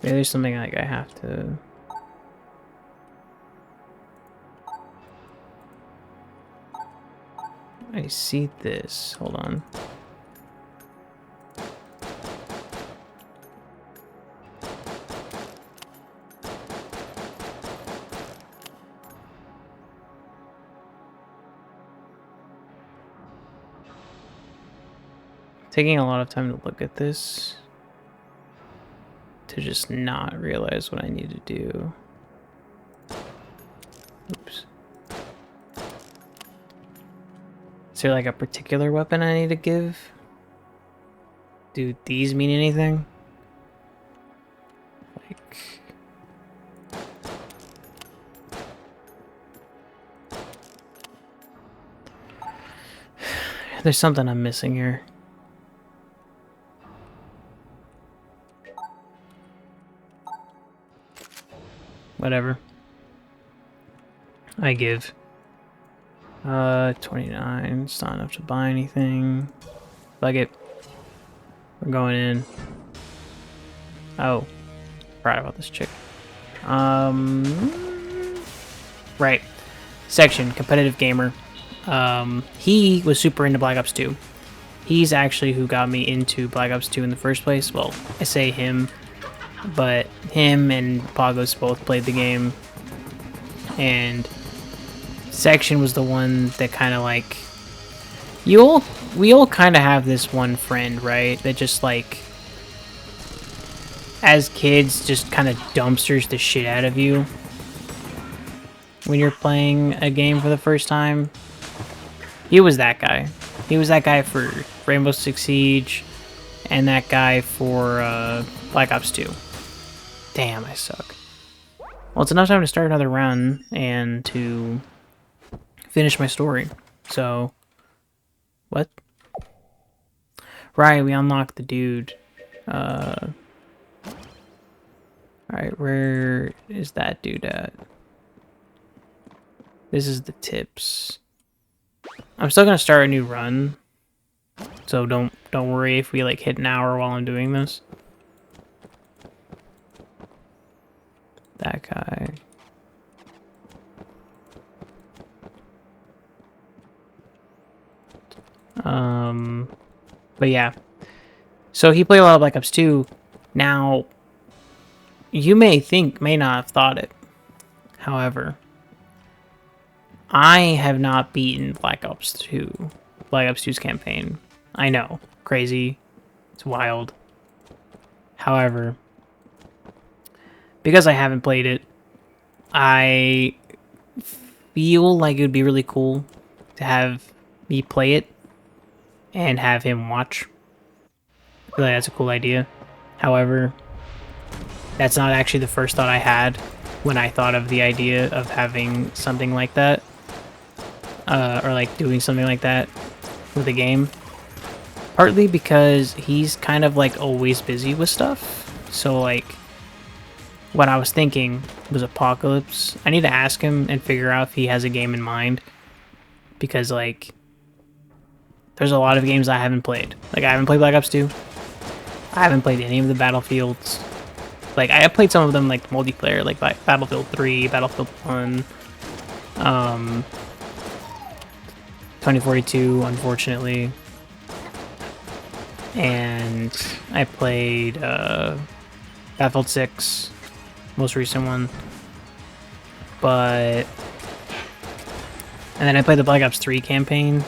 Maybe there's something, like, I have to... I see this. Hold on. Taking a lot of time to look at this to just not realize what I need to do. Oops. Is there like a particular weapon I need to give? Do these mean anything? Like... There's something I'm missing here. Whatever. I give. 29. It's not enough to buy anything. Bug it. We're going in. Oh. Forgot about this chick. Right. Section. Competitive gamer. He was super into Black Ops 2. He's actually who got me into Black Ops 2 in the first place. Well, I say him, but him and Pagos both played the game. And Section was the one that kind of like... we all kind of have this one friend, right? That just like... as kids, just kind of dumpsters the shit out of you when you're playing a game for the first time. He was that guy. He was that guy for Rainbow Six Siege, and that guy for Black Ops 2. Damn, I suck. Well, it's enough time to start another run and to finish my story. So, what? Right, we unlocked the dude. Alright, where is that dude at? This is the tips. I'm still gonna start a new run, so don't worry if we like hit an hour while I'm doing this. That guy. But yeah. So he played a lot of Black Ops 2. Now, you may not have thought it. However, I have not beaten Black Ops 2. Black Ops 2's campaign. I know. Crazy. It's wild. However, because I haven't played it, I feel like it would be really cool to have me play it and have him watch. I feel like that's a cool idea. However, that's not actually the first thought I had when I thought of the idea of having something like that. Or like doing something like that with a game. Partly because he's kind of like always busy with stuff. So like, what I was thinking was Apocalypse. I need to ask him and figure out if he has a game in mind. Because like, there's a lot of games I haven't played. Like I haven't played Black Ops 2. I haven't played any of the Battlefields. Like I have played some of them like multiplayer, like Battlefield 3, Battlefield 1. 2042, unfortunately. And I played Battlefield 6, most recent one. but... And then I played the Black Ops 3 campaign.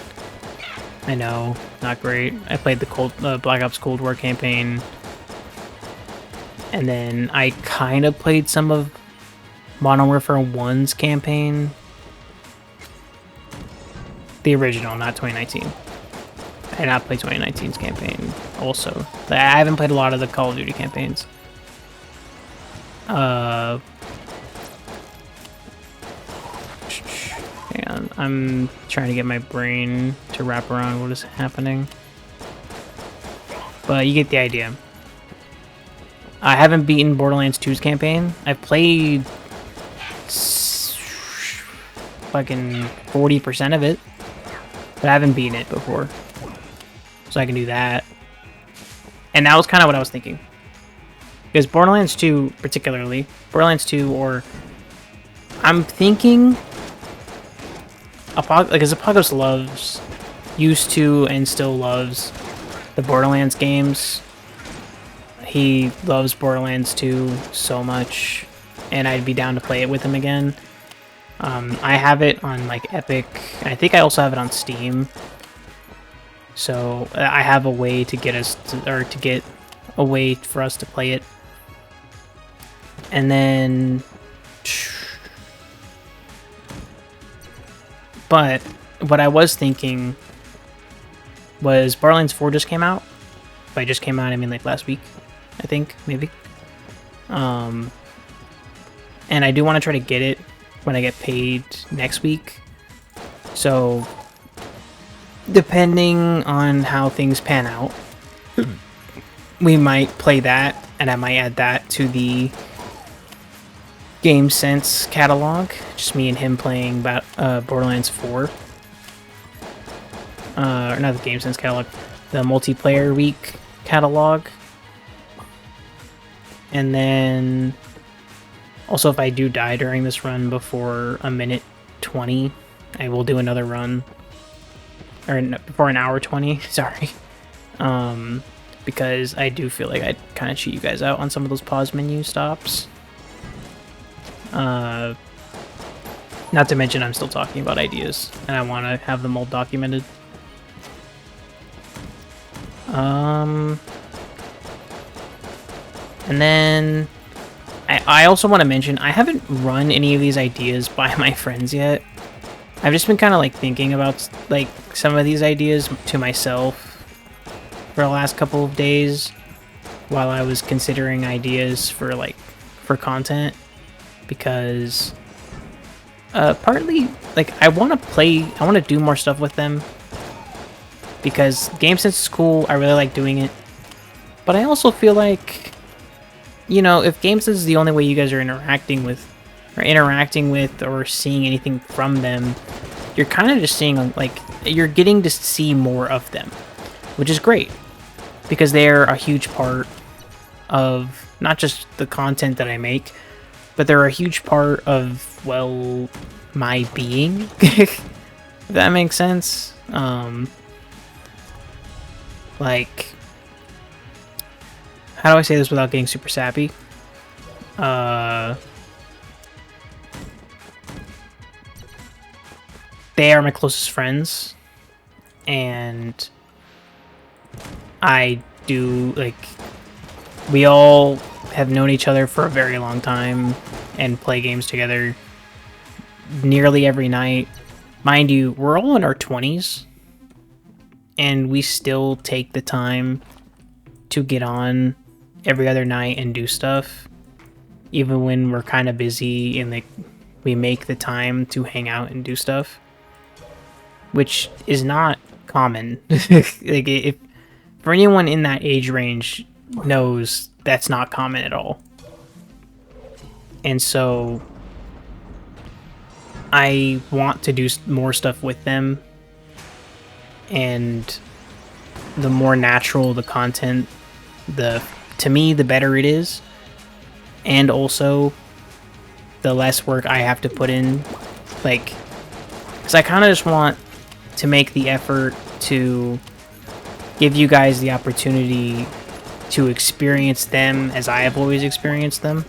I know, not great. I played the Black Ops Cold War campaign. And then I kind of played some of Modern Warfare 1's campaign. The original, not 2019. I did not play 2019's campaign also. I haven't played a lot of the Call of Duty campaigns. Hang on, I'm trying to get my brain to wrap around what is happening. But you get the idea. I haven't beaten Borderlands 2's campaign. I've played fucking 40% of it, but I haven't beaten it before. So I can do that. And that was kind of what I was thinking. Because Borderlands 2, particularly, Borderlands 2, or I'm thinking, because Apocalypse used to and still loves the Borderlands games. He loves Borderlands 2 so much, and I'd be down to play it with him again. I have it on like Epic. I think I also have it on Steam. So I have a way to get us to get a way for us to play it. And then, but what I was thinking was Borderlands 4 just came out. By just came out, I mean like last week, I think, maybe. And I do want to try to get it when I get paid next week. So, depending on how things pan out, we might play that, and I might add that to the Game Sense catalog. Just me and him playing about Borderlands 4. Or not the Game Sense catalog, the multiplayer week catalog. And then also, if I do die during this run before a minute 20, I will do another run. Or before an hour 20, sorry. Because I do feel like I'd kind of cheat you guys out on some of those pause menu stops. Not to mention I'm still talking about ideas, and I want to have them all documented. And then I also want to mention I haven't run any of these ideas by my friends yet. I've just been kind of like thinking about like some of these ideas to myself for the last couple of days while I was considering ideas for content, because partly like I want to do more stuff with them because Game Sense is cool. I really like doing it, but I also feel like, you know, if Game Sense is the only way you guys are interacting with or seeing anything from them, you're kind of just seeing, like, you're getting to see more of them, which is great, because they're a huge part of not just the content that I make, but they're a huge part of, well, my being, if that makes sense. Like, how do I say this without getting super sappy? They are my closest friends, and I do, like, we all have known each other for a very long time and play games together nearly every night. Mind you, we're all in our 20s, and we still take the time to get on every other night and do stuff, even when we're kind of busy, and like we make the time to hang out and do stuff, which is not common. Like, if for anyone in that age range knows, that's not common at all. And so I want to do more stuff with them, and the more natural the content, to me, the better it is. And also, the less work I have to put in. Like, because I kind of just want to make the effort to give you guys the opportunity to experience them as I have always experienced them.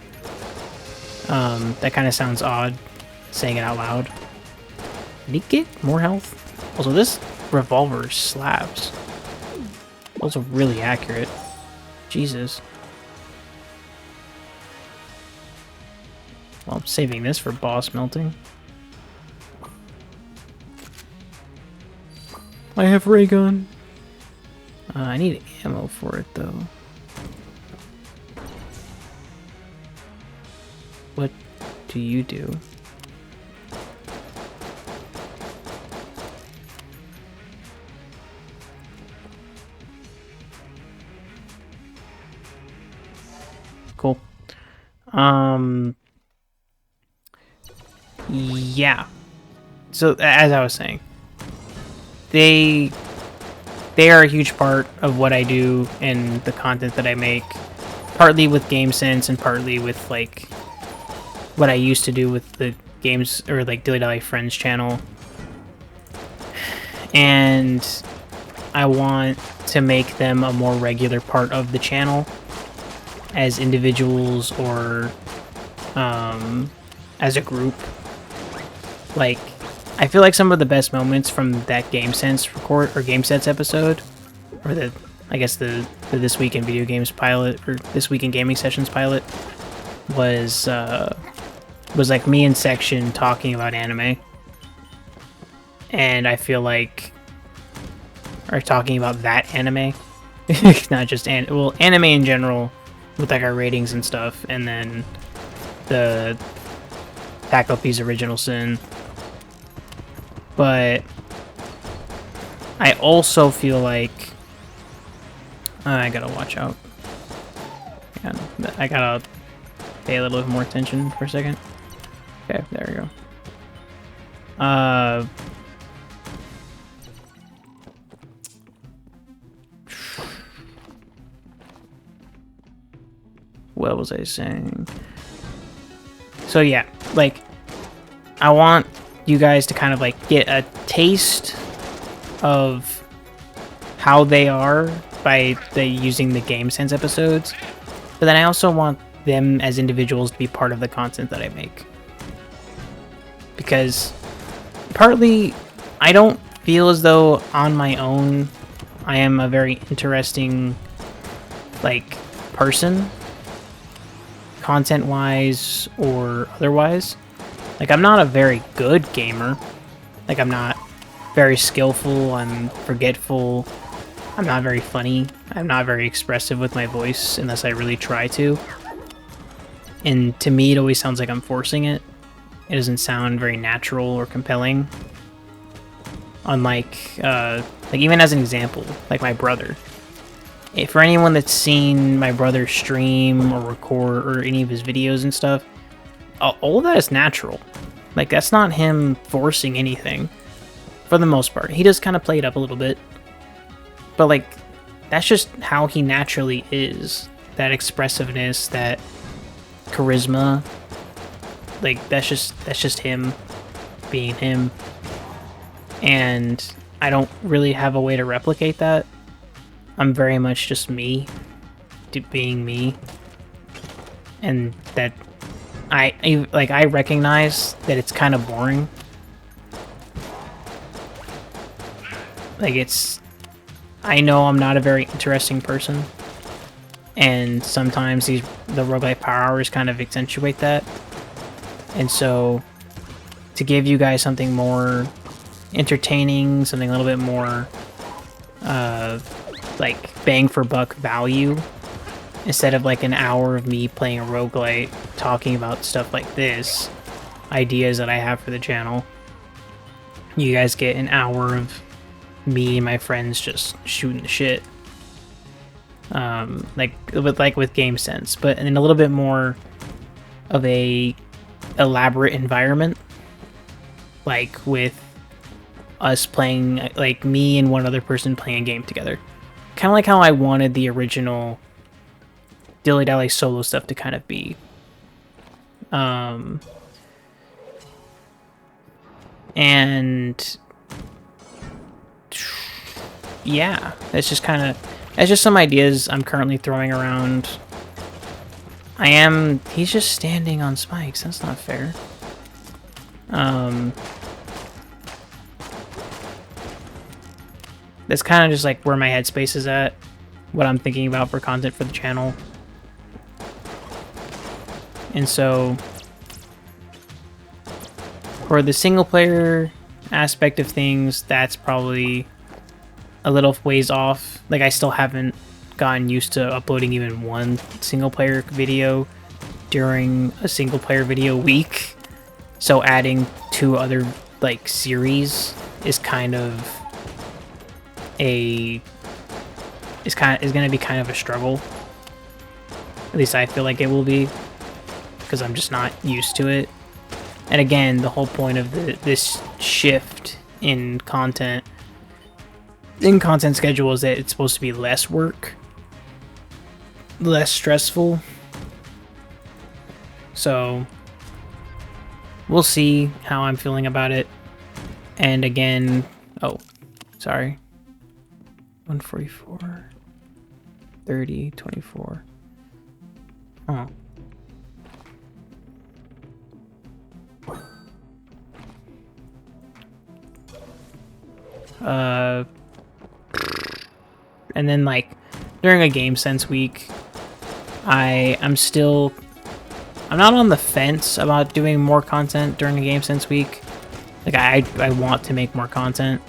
That kind of sounds odd, saying it out loud. Did he get more health? Also, this revolver slaps. Also really accurate. Jesus. Well, I'm saving this for boss melting. I have ray gun. I need ammo for it, though. What do you do? Cool. Yeah. So, as I was saying, they are a huge part of what I do and the content that I make, partly with Game Sense and partly with, like, what I used to do with the games, or, like, DilyDaly Friends channel. And I want to make them a more regular part of the channel as individuals or as a group. Like, I feel like some of the best moments from that Game Sense Game Sense episode, or I guess the This Week in Video Games pilot, or This Week in Gaming Sessions pilot, was like me and Section talking about anime. And I feel like, or talking about that anime, not just anime in general, with like our ratings and stuff, and then the Faculty's Original Sin. But I also feel like I gotta watch out. Yeah, I gotta pay a little bit more attention for a second. Okay, there we go. What was I saying? So yeah, like, I want you guys to kind of like get a taste of how they are by using the Game Sense episodes, but then I also want them as individuals to be part of the content that I make. Because partly, I don't feel as though on my own I am a very interesting, like, person, content-wise or otherwise. Like, I'm not a very good gamer. Like, I'm not very skillful, I'm forgetful, I'm not very funny, I'm not very expressive with my voice unless I really try to. And to me, it always sounds like I'm forcing it. It doesn't sound very natural or compelling. Unlike, like, even as an example, like my brother. For anyone that's seen my brother stream or record or any of his videos and stuff, all of that is natural. Like, that's not him forcing anything, for the most part. He does kind of play it up a little bit, but, like, that's just how he naturally is. That expressiveness, that charisma, like, that's just him being him. And I don't really have a way to replicate that. I'm very much just me, being me. And that I recognize that it's kind of boring. Like, I know I'm not a very interesting person, and sometimes the Rogue-lite Power Hours kind of accentuate that. And so, to give you guys something more entertaining, something a little bit more, like, bang for buck value, instead of like an hour of me playing a roguelite, talking about stuff like this, ideas that I have for the channel, you guys get an hour of me and my friends just shooting the shit. Like with Game Sense, but in a little bit more of a elaborate environment, like with us playing, like me and one other person playing a game together. Kind of like how I wanted the original DilyDaly solo stuff to kind of be. And yeah, that's just some ideas I'm currently throwing around. He's just standing on spikes, that's not fair. That's kind of just like where my headspace is at, what I'm thinking about for content for the channel. And so, for the single player aspect of things, that's probably a little ways off. Like, I still haven't gotten used to uploading even one single player video during a single player video week. So adding 2 other like series is kind of going to be kind of a struggle. At least I feel like it will be, because I'm just not used to it. And again, the whole point of this shift in content schedule is that it's supposed to be less work, less stressful. So we'll see how I'm feeling about it. And again, oh, sorry. 144, 30, 24. Oh. And then like during a Game Sense week, I'm not on the fence about doing more content during a Game Sense week. Like I want to make more content,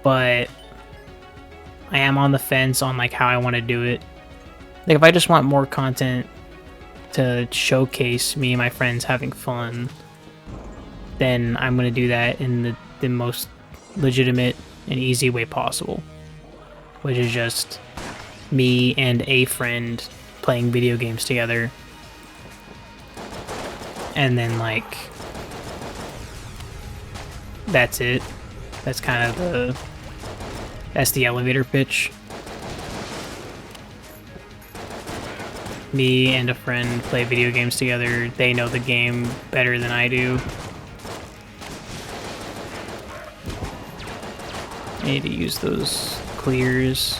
but I am on the fence on like how I want to do it. Like if I just want more content to showcase me and my friends having fun, then I'm going to do that in the most legitimate and easy way possible, which is just me and a friend playing video games together. And then like that's it. That's kind of that's the elevator pitch. Me and a friend play video games together. They know the game better than I do. I need to use those clears.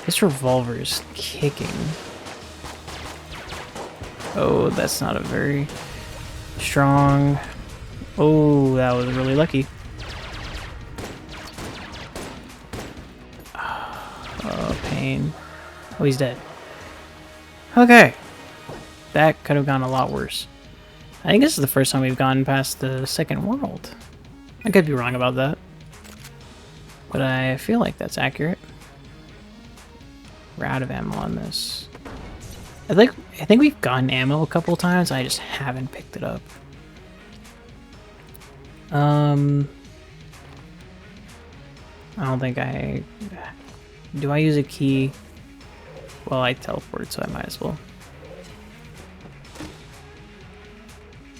This revolver is kicking. Oh, that's not a very strong... Oh, that was really lucky. Oh, pain. Oh, he's dead. Okay. That could have gone a lot worse. I think this is the first time we've gone past the second world. I could be wrong about that, but I feel like that's accurate. We're out of ammo on this. I think we've gotten ammo a couple times. I just haven't picked it up. I don't think do I use a key? Well, I teleport, so I might as well.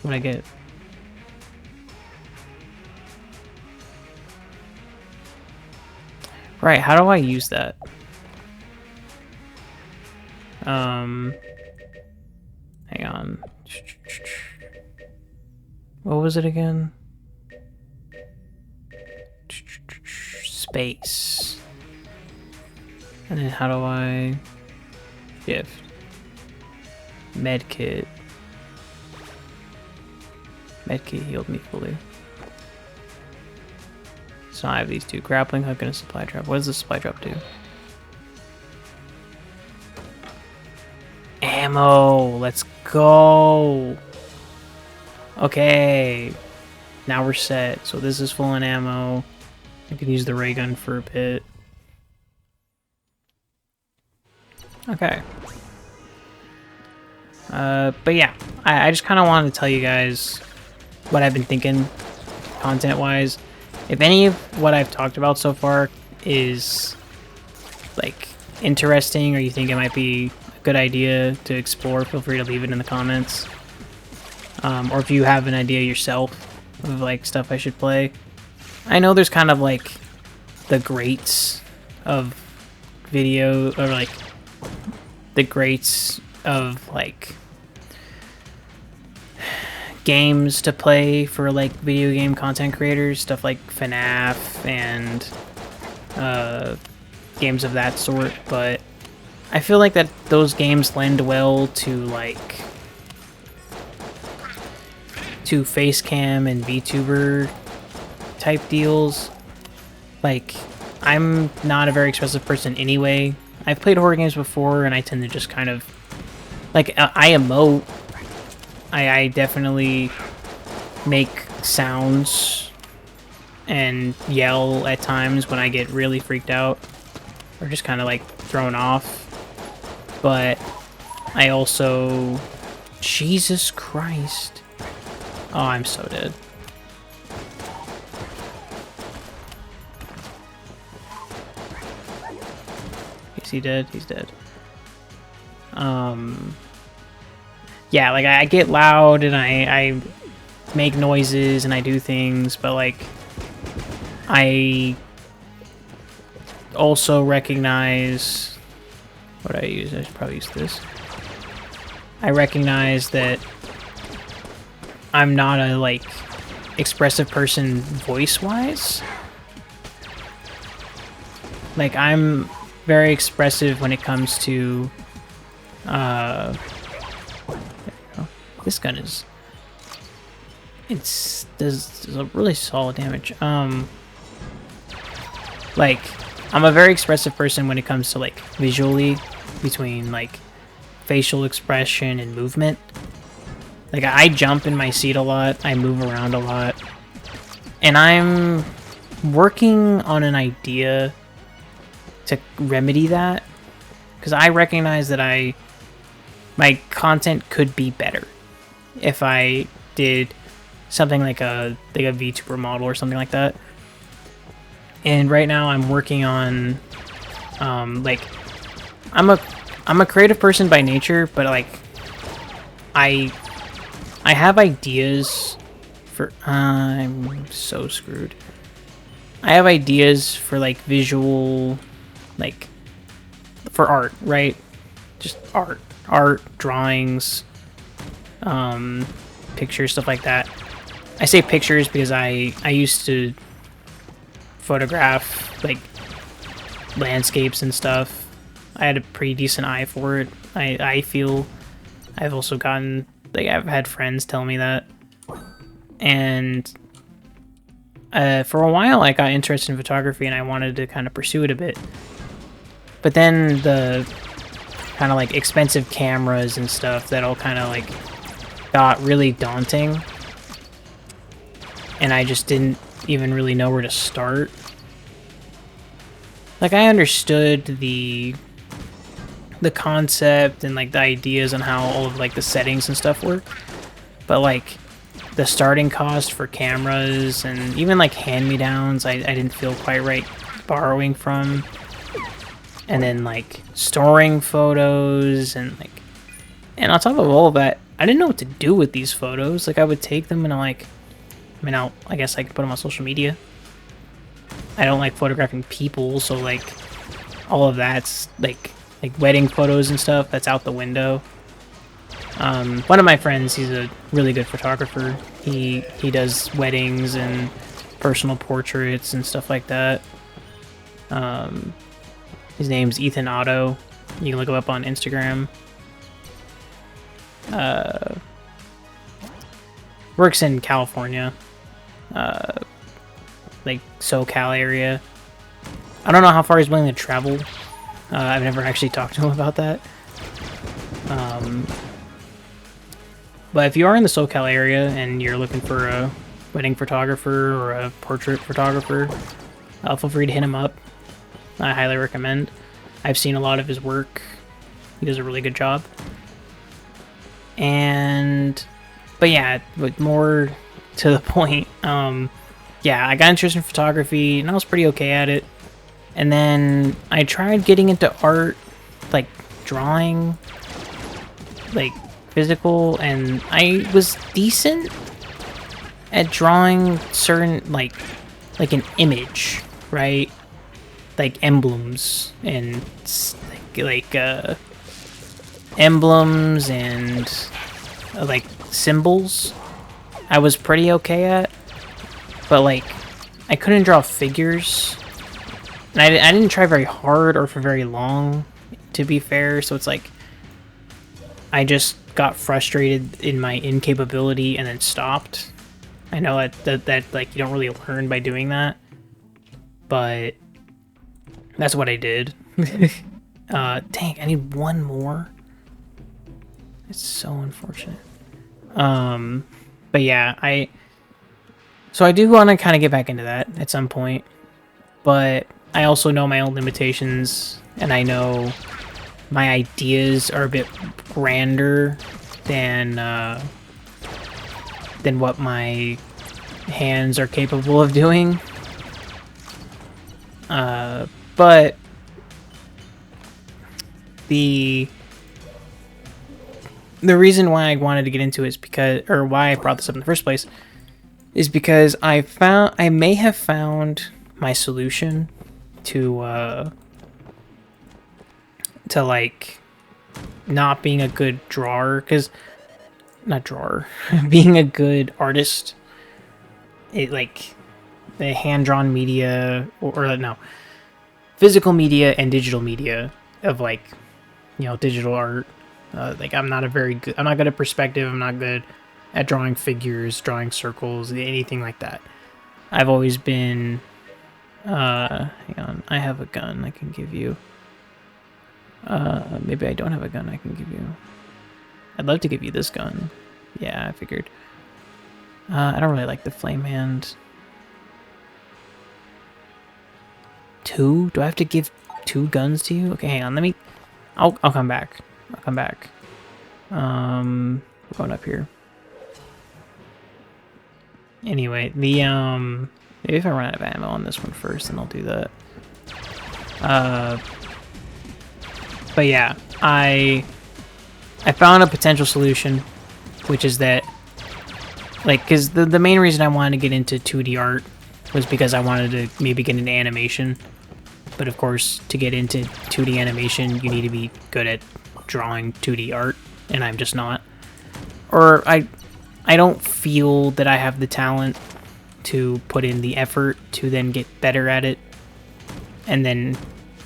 What'd I get? Right, how do I use that? Hang on. What was it again? Space. And then how do I shift? Medkit. Medkit healed me fully. So I have these two: grappling hook and a supply trap. What does the supply trap do? Ammo! Let's go! Okay. Now we're set. So this is full on ammo. I can use the ray gun for a bit. Okay. But yeah, I just kind of wanted to tell you guys what I've been thinking content-wise. If any of what I've talked about so far is like interesting, or you think it might be a good idea to explore, feel free to leave it in the comments. Or if you have an idea yourself of like stuff I should play. I know there's kind of like the greats of video, or like the greats of like games to play for like video game content creators, stuff like FNAF and games of that sort, but I feel like that those games lend well to like to face cam and VTuber type deals. Like, I'm not a very expressive person anyway. I've played horror games before, and I tend to just kind of like I emote. I definitely make sounds and yell at times when I get really freaked out or just kind of like thrown off. But I also... Jesus Christ. Oh, I'm so dead. Is he dead? He's dead. Yeah, like I get loud and I make noises and I do things, but like I also recognize what I use. I should probably use this. I recognize that I'm not a like expressive person voice-wise. Like I'm very expressive when it comes to there you go. This gun is does a really solid damage. Like I'm a very expressive person when it comes to like visually between like facial expression and movement. Like I jump in my seat a lot, I move around a lot, and I'm working on an idea to remedy that because I recognize that my content could be better if I did something like a VTuber model or something like that. And right now I'm working on like I'm a creative person by nature, but like I have ideas for I'm so screwed. I have ideas for like visual, like for art, right? Just art, drawings, pictures, stuff like that. I say pictures because I used to photograph like landscapes and stuff. I had a pretty decent eye for it. I feel I've also gotten like I've had friends tell me that, and for a while I got interested in photography and I wanted to kind of pursue it a bit, but then the kind of like expensive cameras and stuff that all kind of like got really daunting, and I just didn't even really know where to start. Like I understood the concept and like the ideas on how all of like the settings and stuff work, but like the starting cost for cameras and even like hand-me-downs I didn't feel quite right borrowing from, and then like storing photos and like, and on top of all of that I didn't know what to do with these photos. Like I would take them and I'm like, I mean I guess I could put them on social media. I don't like photographing people, so like all of that's like wedding photos and stuff, that's out the window. One of my friends, he's a really good photographer. He does weddings and personal portraits and stuff like that. His name's Ethan Otto. You can look him up on Instagram. Works in California, like SoCal area. I don't know how far he's willing to travel. I've never actually talked to him about that. But if you are in the SoCal area and you're looking for a wedding photographer or a portrait photographer, feel free to hit him up. I highly recommend. I've seen a lot of his work. He does a really good job. But yeah, but more to the point, yeah, I got interested in photography and I was pretty okay at it. And then I tried getting into art, like drawing, like physical, and I was decent at drawing certain, like an image, right? Like emblems and like emblems and like symbols. I was pretty okay at, but like I couldn't draw figures. And I didn't try very hard or for very long, to be fair, so it's like I just got frustrated in my incapability and then stopped. I know that like you don't really learn by doing that, but that's what I did. Dang, I need one more. It's so unfortunate. But yeah, so I do want to kind of get back into that at some point, but I also know my own limitations, and I know my ideas are a bit grander than what my hands are capable of doing. But the reason why I wanted to get into it is because, or why I brought this up in the first place, is because I may have found my solution to like not being a good drawer, being a good artist. It like the hand-drawn media or no, physical media and digital media of like, you know, digital art. Like I'm not good at perspective. I'm not good at drawing figures, drawing circles, anything like that. I've always been, hang on, I have a gun I can give you. Maybe I don't have a gun I can give you. I'd love to give you this gun. Yeah, I figured. I don't really like the flame hand. 2? Do I have to give 2 guns to you? Okay, hang on, I'll come back. I'll come back. We're going up here. Anyway, maybe if I run out of ammo on this one first, then I'll do that. But yeah, I found a potential solution, which is that, like, because the main reason I wanted to get into 2D art was because I wanted to maybe get into animation. But of course, to get into 2D animation, you need to be good at drawing 2D art, and I'm just not. Or I don't feel that I have the talent to put in the effort to then get better at it, and then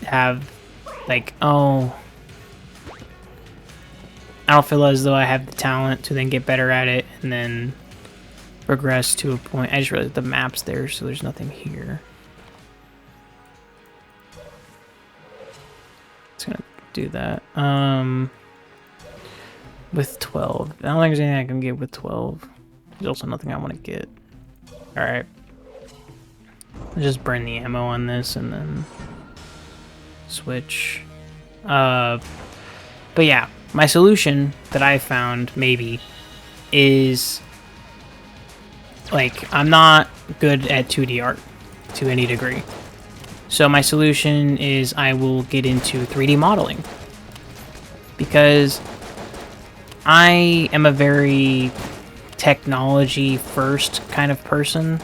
have, like, oh, I don't feel as though I have the talent to then get better at it, and then progress to a point. I just realized the map's there, so there's nothing here. It's gonna do that. With 12. I don't think there's anything I can get with 12. There's also nothing I want to get. Alright. Let's just burn the ammo on this and then switch. But yeah, my solution that I found, maybe, is, like, I'm not good at 2D art to any degree. So my solution is I will get into 3D modeling. Because I am a very technology-first kind of person.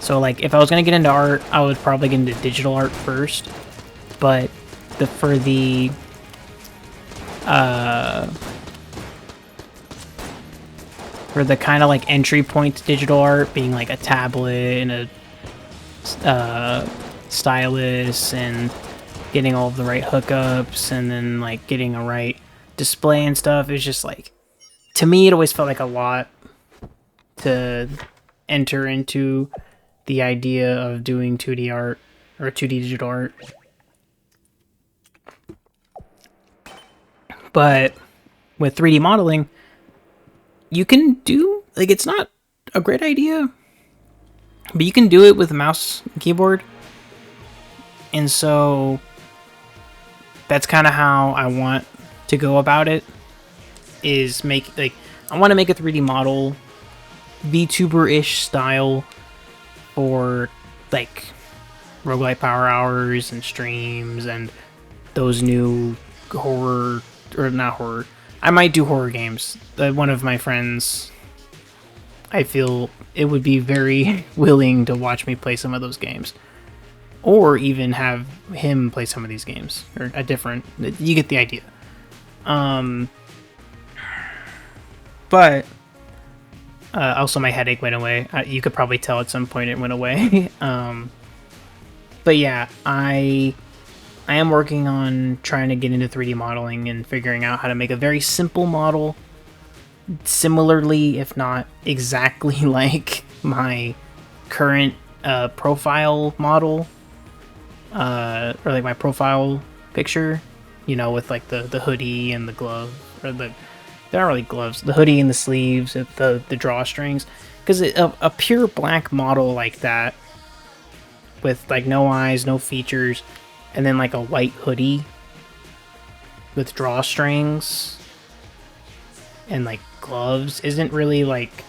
So, like, if I was going to get into art, I would probably get into digital art first. But for the kind of, like, entry point to digital art, being, like, a tablet and a stylus and getting all of the right hookups and then, like, getting a right display and stuff, is just, like, to me, it always felt like a lot to enter into the idea of doing 2D art or 2D digital art. But with 3D modeling, you can do, like, it's not a great idea, but you can do it with a mouse and keyboard. And so that's kind of how I want to go about it, is make, like, I want to make a 3D model VTuber-ish style for, like, Rogue-lite Power Hours and streams and those new horror, or not horror, I might do horror games. One of my friends, I feel it would be very willing to watch me play some of those games. Or even have him play some of these games. Or a different, you get the idea. But also my headache went away. You could probably tell at some point it went away. But yeah, I am working on trying to get into 3D modeling and figuring out how to make a very simple model, similarly, if not exactly like my current profile model, or like my profile picture, you know, with like the hoodie and the glove, or they're not really gloves, the hoodie and the sleeves, the drawstrings, because a pure black model like that, with like no eyes, no features, and then like a white hoodie with drawstrings and like gloves isn't really like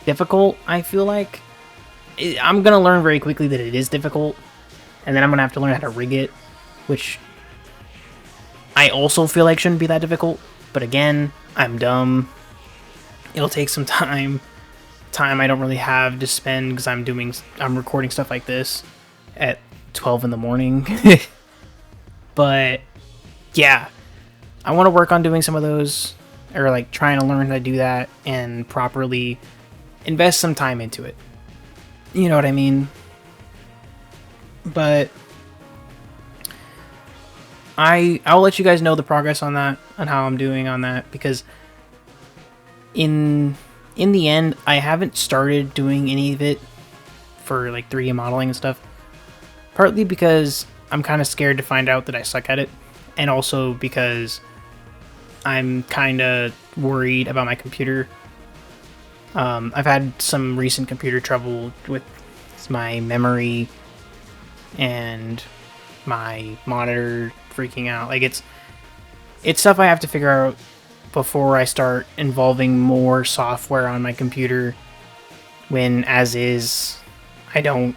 difficult. I feel like I'm gonna learn very quickly that it is difficult, and then I'm gonna have to learn how to rig it, which I also feel like shouldn't be that difficult. But again, I'm dumb. It'll take some time I don't really have to spend because I'm recording stuff like this at 12 in the morning. But yeah, I want to work on doing some of those, or like trying to learn how to do that and properly invest some time into it. You know what I mean? But I'll let you guys know the progress on that, on how I'm doing on that, because in the end, I haven't started doing any of it for like 3D modeling and stuff. Partly because I'm kind of scared to find out that I suck at it, and also because I'm kind of worried about my computer. I've had some recent computer trouble with my memory and my monitor freaking out. Like it's stuff I have to figure out before I start involving more software on my computer, when as is I don't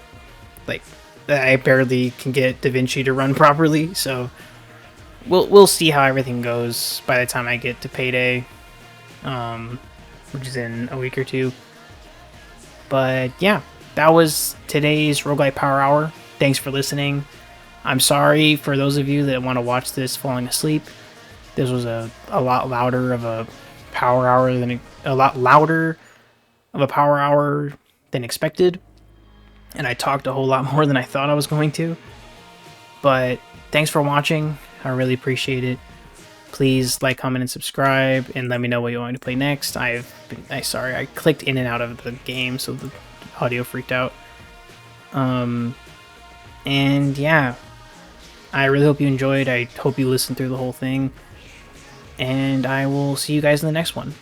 like, I barely can get DaVinci to run properly. So we'll see how everything goes by the time I get to payday, which is in a week or two. But yeah, that was today's Rogue-lite Power Hour. Thanks for listening. I'm sorry for those of you that want to watch this falling asleep. This was a lot louder of a power hour than expected, and I talked a whole lot more than I thought I was going to. But thanks for watching. I really appreciate it. Please like, comment, and subscribe, and let me know what you want me to play next. Sorry, I clicked in and out of the game, so the audio freaked out. And yeah, I really hope you enjoyed. I hope you listened through the whole thing. And I will see you guys in the next one.